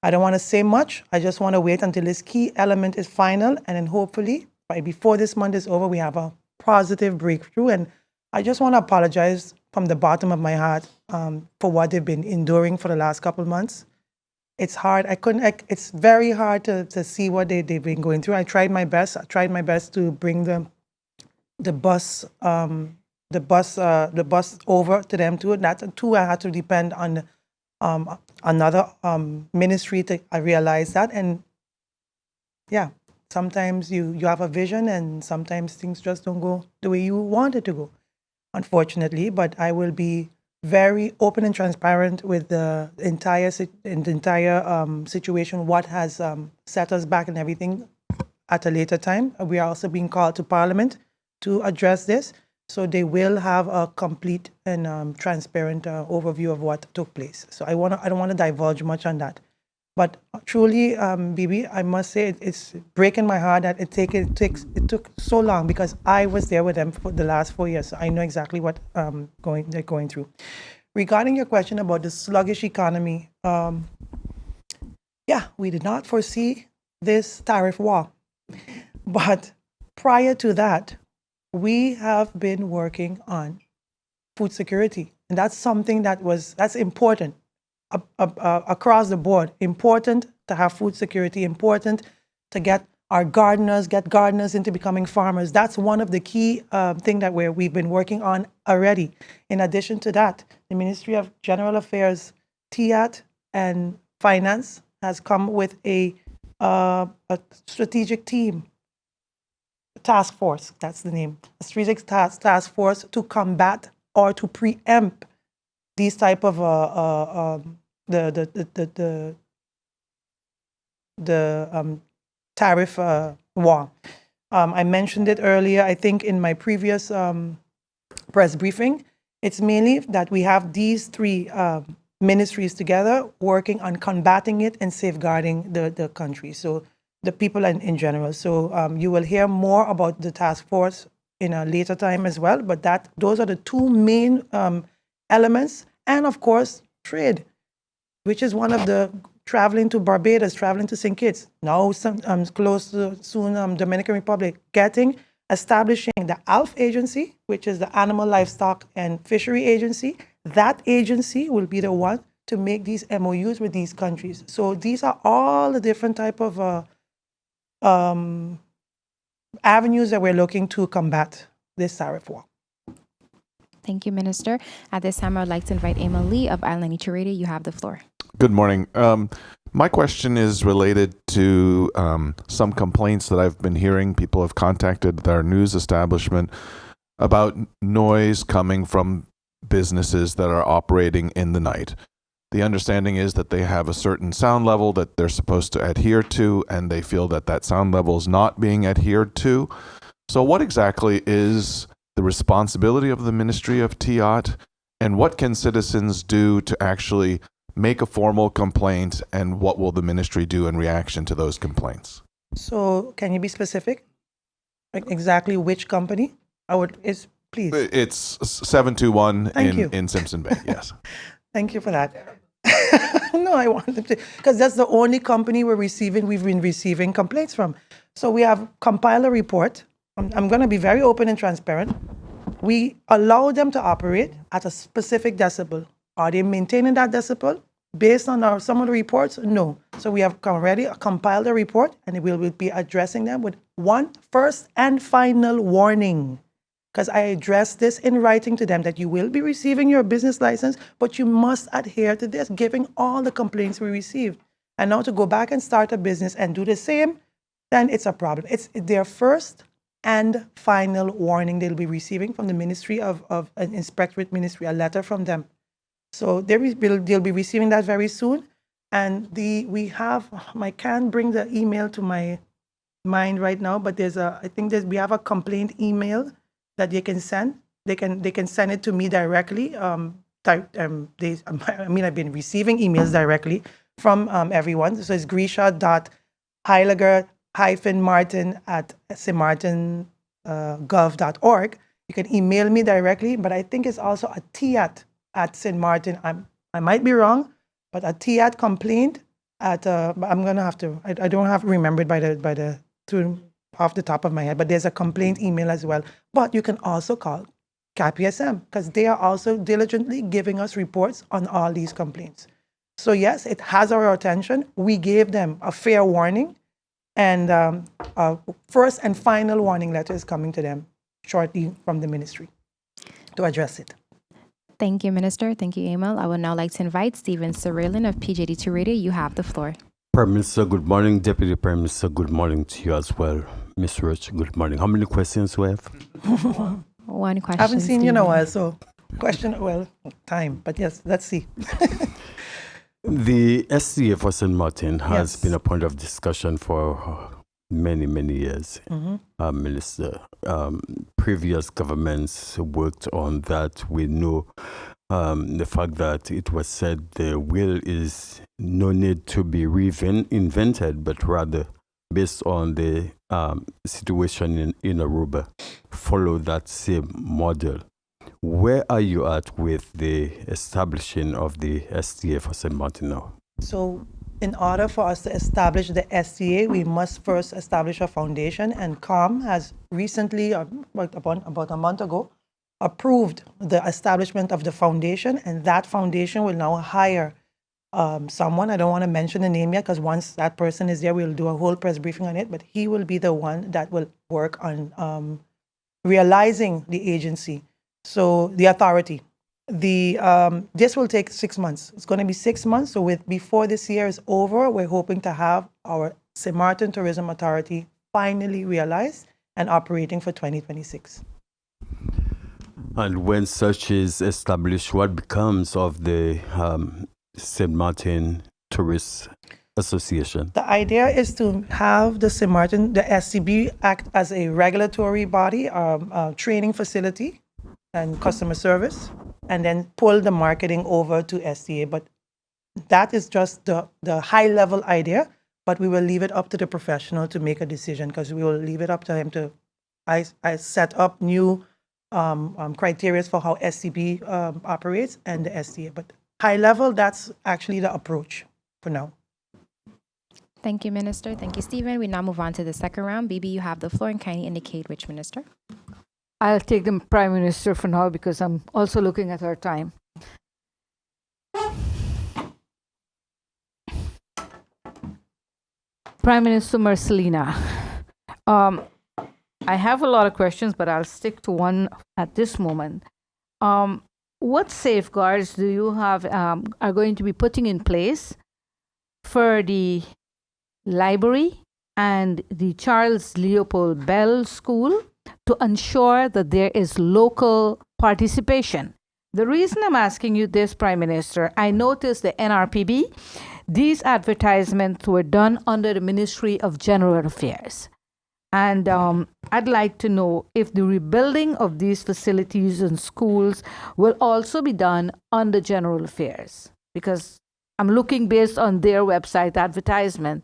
I don't want to say much. I just want to wait until this key element is final, and then hopefully before this month is over, we have a positive breakthrough. And I just want to apologize from the bottom of my heart for what they've been enduring for the last couple of months. It's hard. It's very hard to see what they've been going through. I tried my best. To bring the bus over to them too. That too, I had to depend on another ministry to realize that. And yeah, sometimes you have a vision and sometimes things just don't go the way you want it to go, unfortunately. But I will be very open and transparent with the entire situation, what has set us back and everything at a later time. We are also being called to Parliament to address this. So they will have a complete and transparent overview of what took place. So I don't want to divulge much on that. But truly, Bibi, I must say it's breaking my heart that it took so long, because I was there with them for the last 4 years. So I know exactly what they're going through. Regarding your question about the sluggish economy, yeah, we did not foresee this tariff war. But prior to that, we have been working on food security, and that's something that's important across the board. Important to have food security, important to get gardeners into becoming farmers. That's one of the key thing that we've been working on already. In addition to that, the Ministry of General Affairs, TIAT, and Finance has come with a strategic team, task force, that's the name, a strategic task force to combat or to preempt these type of tariff war. I mentioned it earlier, I think in my previous press briefing. It's mainly that we have these three ministries together working on combating it and safeguarding the country. So the people in general. So you will hear more about the task force in a later time as well. But those are the two main elements. And of course, trade, which is one of the traveling to Barbados, traveling to St. Kitts, now close to soon Dominican Republic, establishing the ALF agency, which is the Animal, Livestock and Fishery Agency. That agency will be the one to make these MOUs with these countries. So these are all the different type of avenues that we're looking to combat this tariff war. Thank you, Minister. At this time, I would like to invite Emma Lee of Island Nature Radio. You have the floor. Good morning. My question is related to some complaints that I've been hearing. People have contacted our news establishment about noise coming from businesses that are operating in the night. The understanding is that they have a certain sound level that they're supposed to adhere to, and they feel that that sound level is not being adhered to. So what exactly is the responsibility of the Ministry of TIAT, and what can citizens do to actually make a formal complaint, and what will the ministry do in reaction to those complaints? So can you be specific? Like exactly which company? please. It's 721 Thank you. in Simpson Bay. Yes. Thank you for that. No, I wanted to, because that's the only company we've been receiving complaints from. So we have compiled a report. I'm going to be very open and transparent. We allow them to operate at a specific decibel. Are they maintaining that decibel? Based on some of the reports, no. So we have already compiled a report, and we will be addressing them with one first and final warning. Because I addressed this in writing to them that you will be receiving your business license, but you must adhere to this, giving all the complaints we received. And now to go back and start a business and do the same, then it's a problem. It's their first and final warning they'll be receiving from the Ministry of an Inspectorate Ministry, a letter from them. So they'll be receiving that very soon. And I can't bring the email to my mind right now, but we have a complaint email that they can send. They can send it to me directly. I've been receiving emails directly from everyone. So it's grisha.heiliger-martin@stmartin.gov.org. You can email me directly, but I think it's also a TIAT at St. Martin. I might be wrong, but a TIAT complaint at I'm gonna have to. I don't have remembered by the off the top of my head, but there's a complaint email as well. But you can also call CAPSM because they are also diligently giving us reports on all these complaints. So yes, it has our attention. We gave them a fair warning, and a first and final warning letter is coming to them shortly from the ministry to address it. Thank you, Minister. Thank you, Emil. I would now like to invite Stephen Cyrilin of PJD2 Radio. You have the floor. Prime Minister, good morning. Deputy Prime Minister, good morning to you as well. Ms. Roach, good morning. How many questions we have? One question. I haven't seen you in a Stephen. while, so time. But yes, let's see. The SCA for St. Martin has Yes. been a point of discussion for many, many years. Minister, previous governments worked on that. We know the fact that it was said the will is no need to be reinvented, but rather based on the situation in Aruba, follow that same model. Where are you at with the establishing of the STA for St. Martin now? So in order for us to establish the SCA, we must first establish a foundation, and CoM has recently, about a month ago, approved the establishment of the foundation, and that foundation will now hire someone. I don't want to mention the name yet because once that person is there, we'll do a whole press briefing on it, but he will be the one that will work on realizing the agency. So the authority. This will take 6 months. It's going to be 6 months. So before this year is over, we're hoping to have our St. Martin Tourism Authority finally realized and operating for 2026. And when such is established, what becomes of the St. Martin Tourist Association? The idea is to have the St. Martin, the SCB, act as a regulatory body, training facility, and customer service, and then pull the marketing over to SCA. But that is just the high-level idea, but we will leave it up to the professional to make a decision because we will leave it up to him to I set up new criteria for how SCB operates and the SCA. But high-level, that's actually the approach for now. Thank you, Minister. Thank you, Stephen. We now move on to the second round. Bibi, you have the floor and kindly indicate which minister. I'll take the Prime Minister for now because I'm also looking at our time. Prime Minister Marcelina, I have a lot of questions, but I'll stick to one at this moment. What safeguards do you have are going to be putting in place for the library and the Charles Leopold Bell School to ensure that there is local participation? The reason I'm asking you this, Prime Minister, I noticed the NRPB, these advertisements were done under the Ministry of General Affairs. And I'd like to know if the rebuilding of these facilities and schools will also be done under General Affairs. Because I'm looking based on their website advertisement,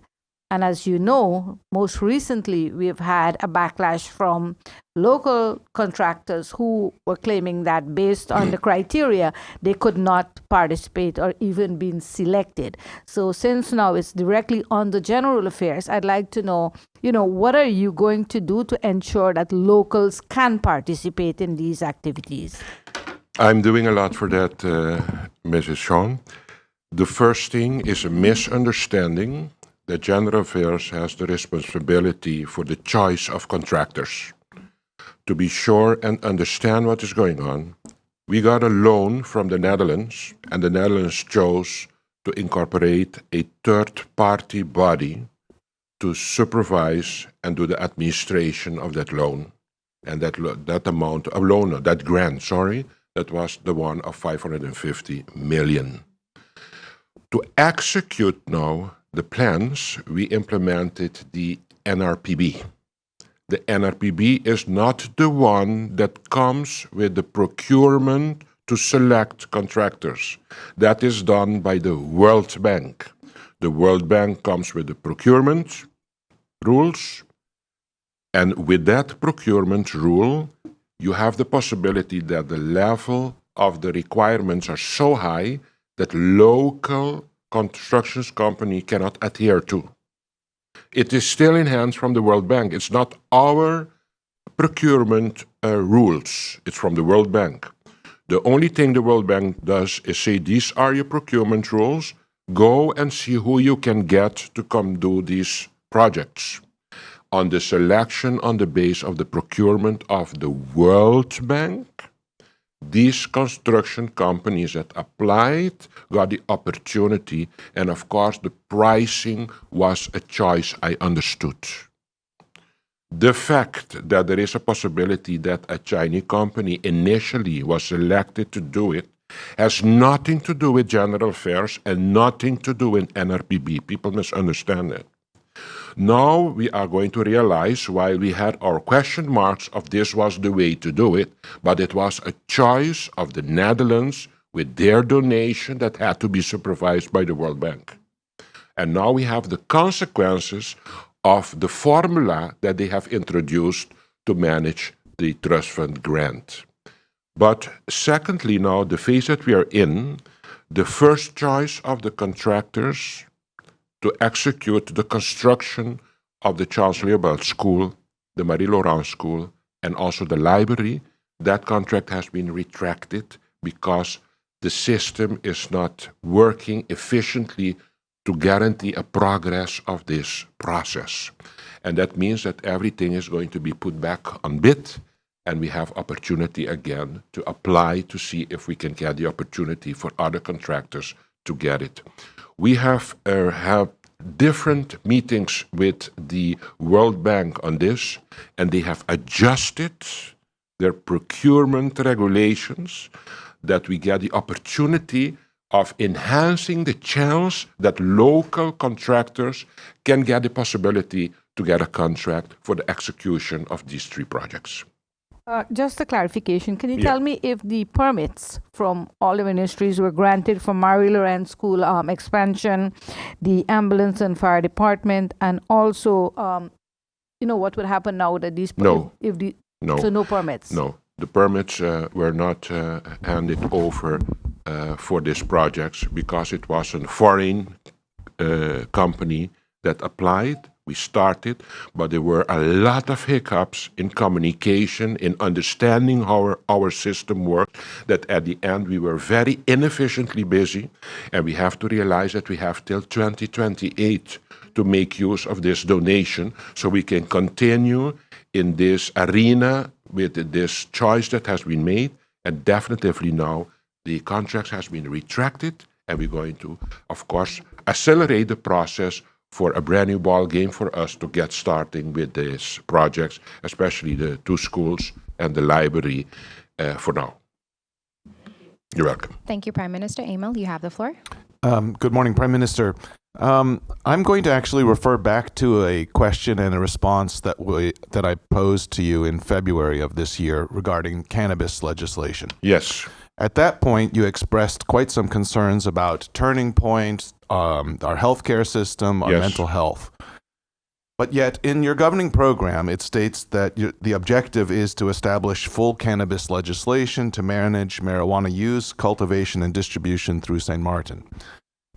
And as you know, most recently, we've had a backlash from local contractors who were claiming that based on the criteria, they could not participate or even been selected. So since now it's directly on the general affairs, I'd like to know, what are you going to do to ensure that locals can participate in these activities? I'm doing a lot for that, Mrs. Sean. The first thing is a misunderstanding that General Affairs has the responsibility for the choice of contractors. To be sure and understand what is going on, we got a loan from the Netherlands, and the Netherlands chose to incorporate a third-party body to supervise and do the administration of that loan. And that amount of loan, that grant, that was the one of 550 million. To execute now the plans, we implemented the NRPB. The NRPB is not the one that comes with the procurement to select contractors. That is done by the World Bank. The World Bank comes with the procurement rules, and with that procurement rule, you have the possibility that the level of the requirements are so high that local construction company cannot adhere to. It is still in hands from the World Bank. It's not our procurement rules. It's from the World Bank. The only thing the World Bank does is say, these are your procurement rules. Go and see who you can get to come do these projects. On the selection on the base of the procurement of the World Bank, these construction companies that applied got the opportunity, and of course the pricing was a choice I understood. The fact that there is a possibility that a Chinese company initially was selected to do it has nothing to do with general affairs and nothing to do with NRPB. People misunderstand it. Now we are going to realize, while we had our question marks of this was the way to do it, but it was a choice of the Netherlands with their donation that had to be supervised by the World Bank. And now we have the consequences of the formula that they have introduced to manage the trust fund grant. But secondly, now the phase that we are in, the first choice of the contractors to execute the construction of the Charles Leopold School, the Marie-Laurent School, and also the library, that contract has been retracted because the system is not working efficiently to guarantee a progress of this process. And that means that everything is going to be put back on bid, and we have opportunity again to apply to see if we can get the opportunity for other contractors to get it. We have different meetings with the World Bank on this, and they have adjusted their procurement regulations that we get the opportunity of enhancing the chance that local contractors can get the possibility to get a contract for the execution of these three projects. Just a clarification. Can you tell me if the permits from all the ministries were granted for Marie-Laurent School expansion, the ambulance and fire department, and also, what would happen now that these... No. So no permits? No. The permits were not handed over for these projects because it was a foreign company that applied. We started, but there were a lot of hiccups in communication, in understanding how our system worked, that at the end we were very inefficiently busy, and we have to realize that we have till 2028 to make use of this donation so we can continue in this arena with this choice that has been made, and definitively now the contract has been retracted, and we're going to, of course, accelerate the process for a brand new ball game for us to get starting with these projects, especially the two schools and the library for now. You're welcome. Thank you, Prime Minister. Emil, you have the floor. Good morning, Prime Minister. I'm going to actually refer back to a question and a response that I posed to you in February of this year regarding cannabis legislation. Yes. At that point, you expressed quite some concerns about turning points, our healthcare system, our mental health. But yet, in your governing program, it states that the objective is to establish full cannabis legislation to manage marijuana use, cultivation, and distribution through St. Martin.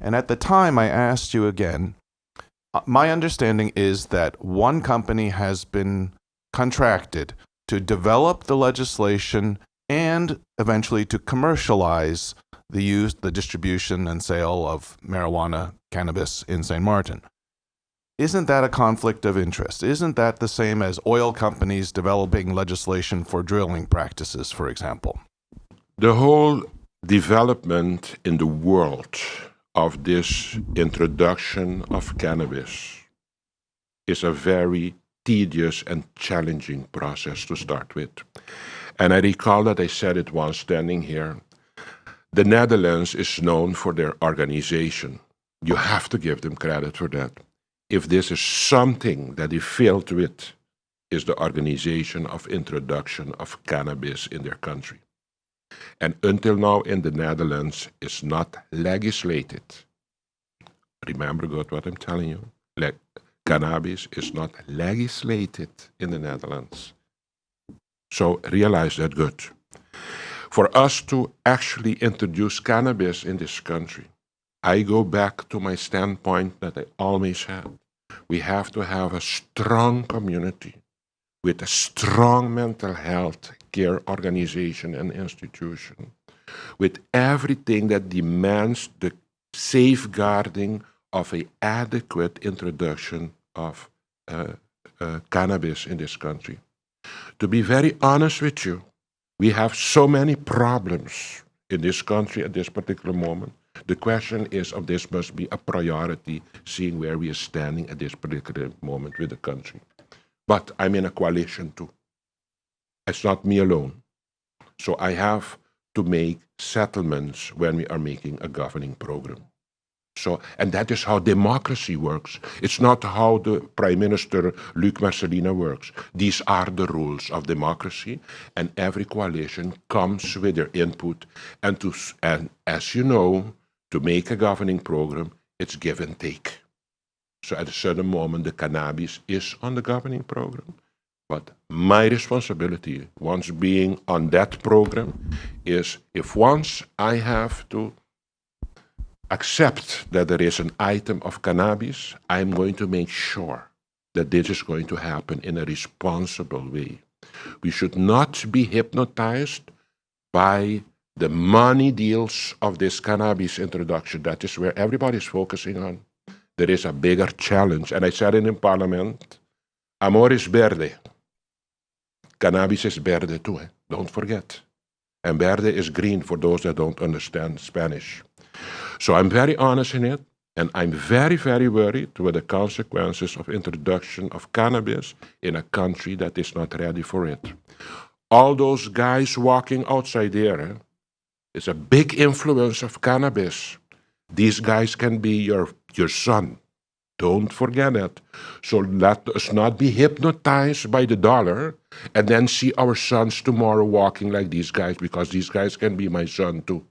And at the time, I asked you again, my understanding is that one company has been contracted to develop the legislation and eventually to commercialize the use, the distribution, and sale of marijuana cannabis in St. Martin. Isn't that a conflict of interest? Isn't that the same as oil companies developing legislation for drilling practices, for example? The whole development in the world of this introduction of cannabis is a very tedious and challenging process to start with. And I recall that I said it once standing here. The Netherlands is known for their organization. You have to give them credit for that. If this is something that they failed with, is the organization of introduction of cannabis in their country. And until now in the Netherlands is not legislated. Remember good what I'm telling you. Cannabis is not legislated in the Netherlands. So realize that good. For us to actually introduce cannabis in this country, I go back to my standpoint that I always had. We have to have a strong community with a strong mental health care organization and institution, with everything that demands the safeguarding of an adequate introduction of cannabis in this country. To be very honest with you, we have so many problems in this country at this particular moment. The question is if this must be a priority, seeing where we are standing at this particular moment with the country. But I'm in a coalition too. It's not me alone. So I have to make settlements when we are making a governing program. So, and that is how democracy works. It's not how the Prime Minister Luc Marcelino works. These are the rules of democracy, and every coalition comes with their input. And as you know, to make a governing program, it's give and take. So at a certain moment, the cannabis is on the governing program. But my responsibility, once being on that program, is if once I have to accept that there is an item of cannabis, I'm going to make sure that this is going to happen in a responsible way. We should not be hypnotized by the money deals of this cannabis introduction. That is where everybody's focusing on. There is a bigger challenge. And I said it in Parliament, amor is verde. Cannabis is verde too, don't forget. And verde is green for those that don't understand Spanish. So I'm very honest in it, and I'm very, very worried with the consequences of introduction of cannabis in a country that is not ready for it. All those guys walking outside there, it's a big influence of cannabis. These guys can be your son. Don't forget it. So let us not be hypnotized by the dollar and then see our sons tomorrow walking like these guys, because these guys can be my son too.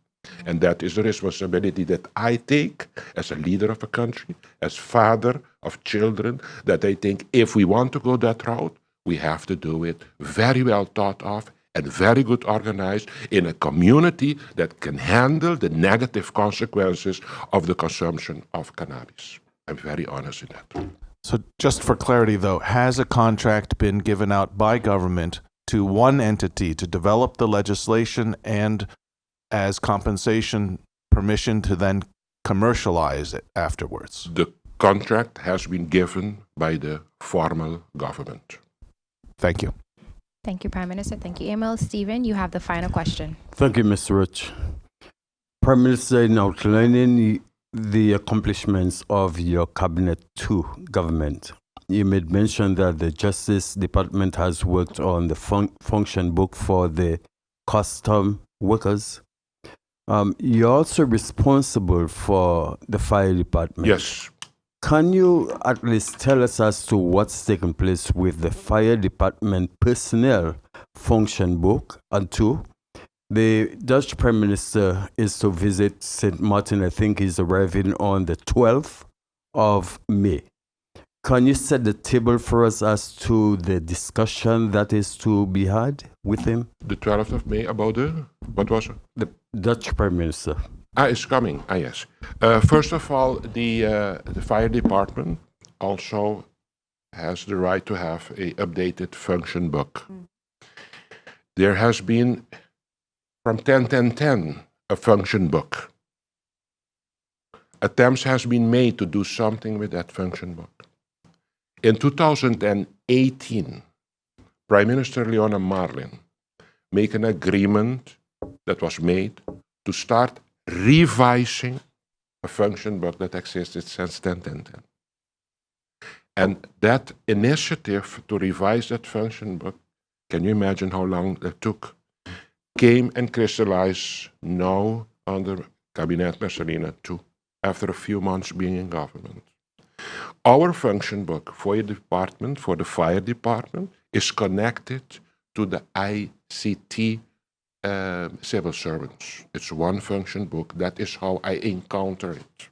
And that is the responsibility that I take as a leader of a country, as father of children, that I think if we want to go that route, we have to do it very well thought of and very good organized in a community that can handle the negative consequences of the consumption of cannabis. I'm very honest in that. So just for clarity, though, has a contract been given out by government to one entity to develop the legislation and as compensation permission to then commercialize it afterwards? The contract has been given by the formal government. Thank you. Thank you, Prime Minister. Thank you, Emil. Stephen, you have the final question. Thank you, Mr. Rich. Prime Minister, in outlining the accomplishments of your Cabinet 2 government, you made mention that the Justice Department has worked on the function book for the custom workers. You're also responsible for the fire department. Yes. Can you at least tell us as to what's taking place with the fire department personnel function book? And two, the Dutch Prime Minister is to visit St. Martin. I think he's arriving on the 12th of May. Can you set the table for us as to the discussion that is to be had with him? The 12th of May about what was it? The Dutch Prime Minister. It's coming. Yes. First of all, the fire department also has the right to have a updated function book. There has been, from 10 a function book. Attempts has been made to do something with that function book. In 2018, Prime Minister Leona Marlin made an agreement that was made to start revising a function book that existed since 10. And that initiative to revise that function book, can you imagine how long that took? Came and crystallized now under Cabinet Messalina II, after a few months being in government. Our function book for the department, for the fire department, is connected to the ICT civil servants. It's one function book. That is how I encounter it.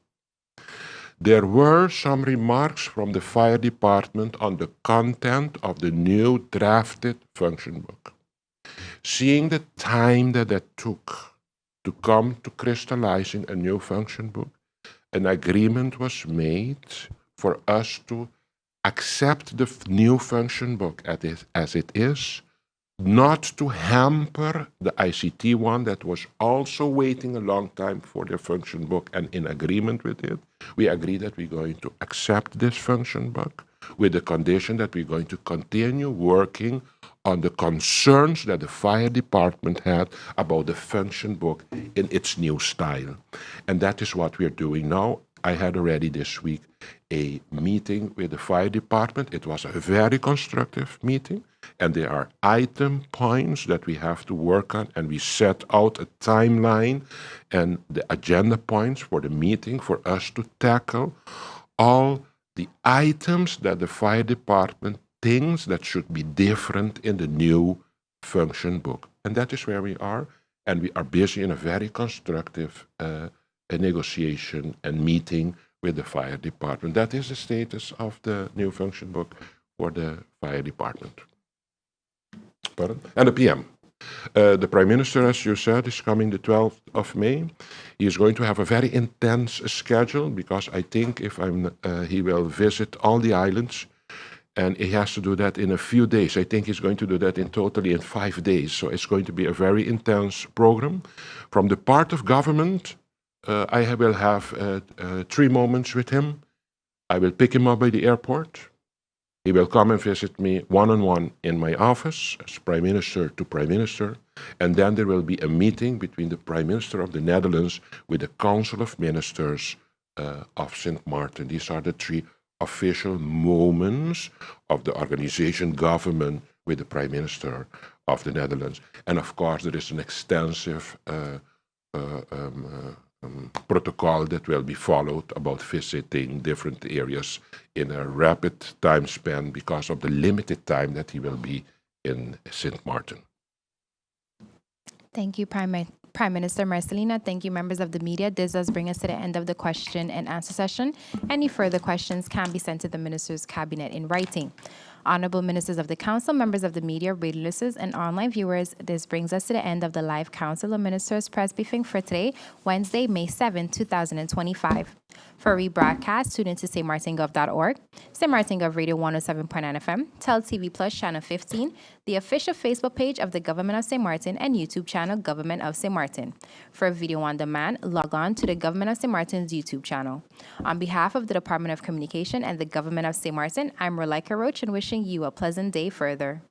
There were some remarks from the fire department on the content of the new drafted function book. Seeing the time that took to come to crystallizing a new function book, an agreement was made for us to accept the new function book as it is, not to hamper the ICT one that was also waiting a long time for their function book and in agreement with it. We agree that we're going to accept this function book with the condition that we're going to continue working on the concerns that the fire department had about the function book in its new style. And that is what we're doing now. I had already this week a meeting with the fire department. It was a very constructive meeting, and there are item points that we have to work on, and we set out a timeline and the agenda points for the meeting for us to tackle all the items that the fire department thinks that should be different in the new function book. And that is where we are, and we are busy in a very constructive a negotiation and meeting with the fire department. That is the status of the new function book for the fire department. Pardon? And the PM. The Prime Minister, as you said, is coming the 12th of May. He is going to have a very intense schedule because I think he will visit all the islands, and he has to do that in a few days. I think he's going to do that totally in 5 days. So it's going to be a very intense program. From the part of government, I will have 3 moments with him. I will pick him up by the airport. He will come and visit me one-on-one in my office as Prime Minister to Prime Minister. And then there will be a meeting between the Prime Minister of the Netherlands with the Council of Ministers of Sint Maarten. These are the 3 official moments of the organization government with the Prime Minister of the Netherlands. And of course, there is an extensive protocol that will be followed about visiting different areas in a rapid time span because of the limited time that he will be in Sint Maarten. Thank you, Prime Minister Marcelina. Thank you, members of the media. This does bring us to the end of the question and answer session. Any further questions can be sent to the Minister's Cabinet in writing. Honorable Ministers of the Council, members of the media, radio listeners, and online viewers, this brings us to the end of the live Council of Ministers press briefing for today, Wednesday, May 7, 2025. For rebroadcast, tune into stmartingov.org, St. Martin Gov Radio 107.9 FM, Tel TV Plus Channel 15, the official Facebook page of the Government of St. Martin, and YouTube channel Government of St. Martin. For video on demand, log on to the Government of St. Martin's YouTube channel. On behalf of the Department of Communication and the Government of St. Martin, I'm Rolika Roach and wishing you a pleasant day further.